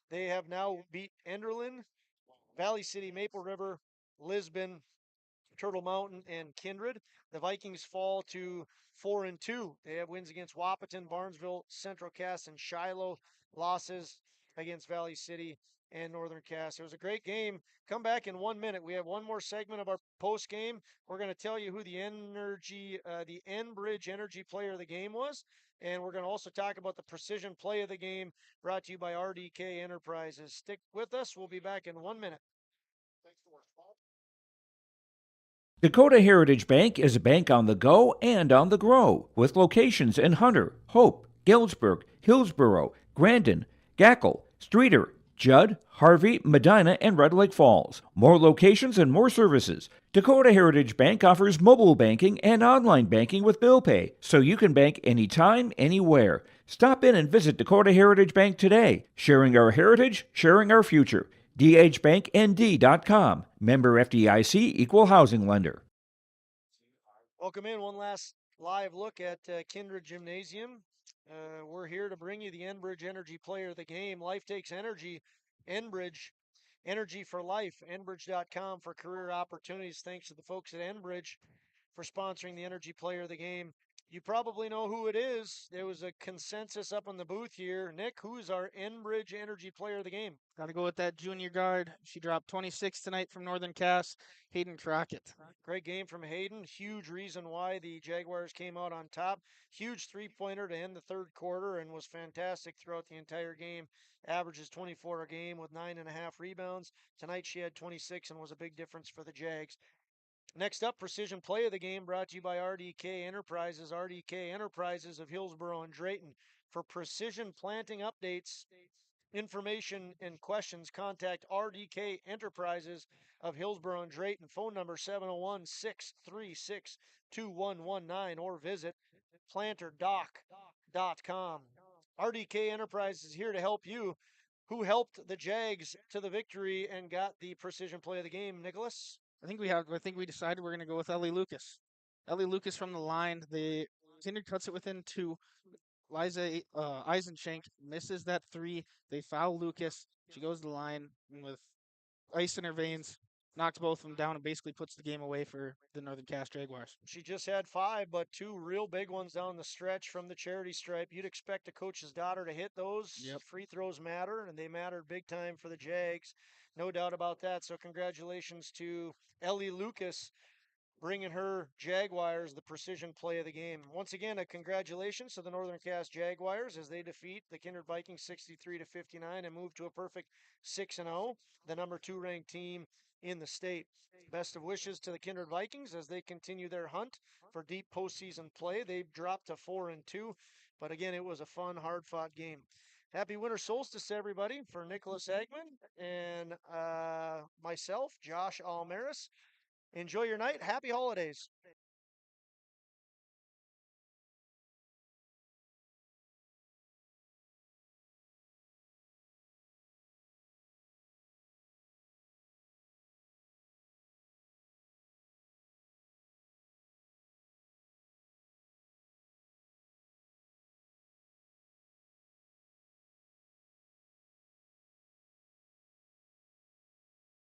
They have now beat Enderlin, Valley City, Maple River, Lisbon, Turtle Mountain, and Kindred. The Vikings fall to 4-2. They have wins against Wapaton, Barnesville, Central Cass, and Shiloh. Losses against Valley City and Northern Cass. It was a great game. Come back in 1 minute. We have one more segment of our post game. We're going to tell you who the Enbridge Energy Player of the game was, and we're going to also talk about the precision play of the game, brought to you by RDK Enterprises. Stick with us. We'll be back in 1 minute. Dakota Heritage Bank is a bank on the go and on the grow, with locations in Hunter, Hope, Galesburg, Hillsboro, Grandin, Gackle, Streeter, Judd, Harvey, Medina, and Red Lake Falls. More locations and more services. Dakota Heritage Bank offers mobile banking and online banking with bill pay, so you can bank anytime, anywhere. Stop in and visit Dakota Heritage Bank today. Sharing our heritage, sharing our future. dhbanknd.com. Member FDIC, Equal Housing Lender. Welcome in. One last live look at Kindred Gymnasium. We're here to bring you the Enbridge Energy Player of the Game. Life takes energy. Enbridge, energy for life. Enbridge.com for career opportunities. Thanks to the folks at Enbridge for sponsoring the Energy Player of the Game. You probably know who it is. There was a consensus up in the booth here. Nick, who's our Enbridge Energy Player of the Game? Got to go with that junior guard. She dropped 26 tonight from Northern Cass, Hayden Crockett. Great game from Hayden. Huge reason why the Jaguars came out on top. Huge three-pointer to end the third quarter and was fantastic throughout the entire game. Averages 24 a game with 9.5 rebounds. Tonight she had 26 and was a big difference for the Jags. Next up, precision play of the game brought to you by RDK Enterprises. RDK Enterprises of Hillsboro and Drayton. For precision planting updates, information, and questions, contact RDK Enterprises of Hillsboro and Drayton. Phone number 701-636-2119 or visit planterdoc.com. RDK Enterprises is here to help you. Who helped the Jags to the victory and got the precision play of the game, Nicholas? I think we decided we're going to go with Ellie Lucas. Ellie Lucas from the line. The Kindred cuts it within 2. Liza Eisenshank misses that 3. They foul Lucas. She goes to the line with ice in her veins, knocks both of them down, and basically puts the game away for the Northern Cass Jaguars. She just had 5, but 2 real big ones down the stretch from the charity stripe. You'd expect a coach's daughter to hit those. Yep. Free throws matter, and they mattered big time for the Jags. No doubt about that. So congratulations to Ellie Lucas, bringing her Jaguars the precision play of the game. Once again, a congratulations to the Northern Cass Jaguars as they defeat the Kindred Vikings 63-59 and move to a perfect 6-0, the number 2 ranked team in the state. Best of wishes to the Kindred Vikings as they continue their hunt for deep postseason play. They've dropped to 4-2, but again, it was a fun, hard-fought game. Happy winter solstice, everybody, for Nicholas Eggman and myself, Josh Almaris. Enjoy your night. Happy holidays.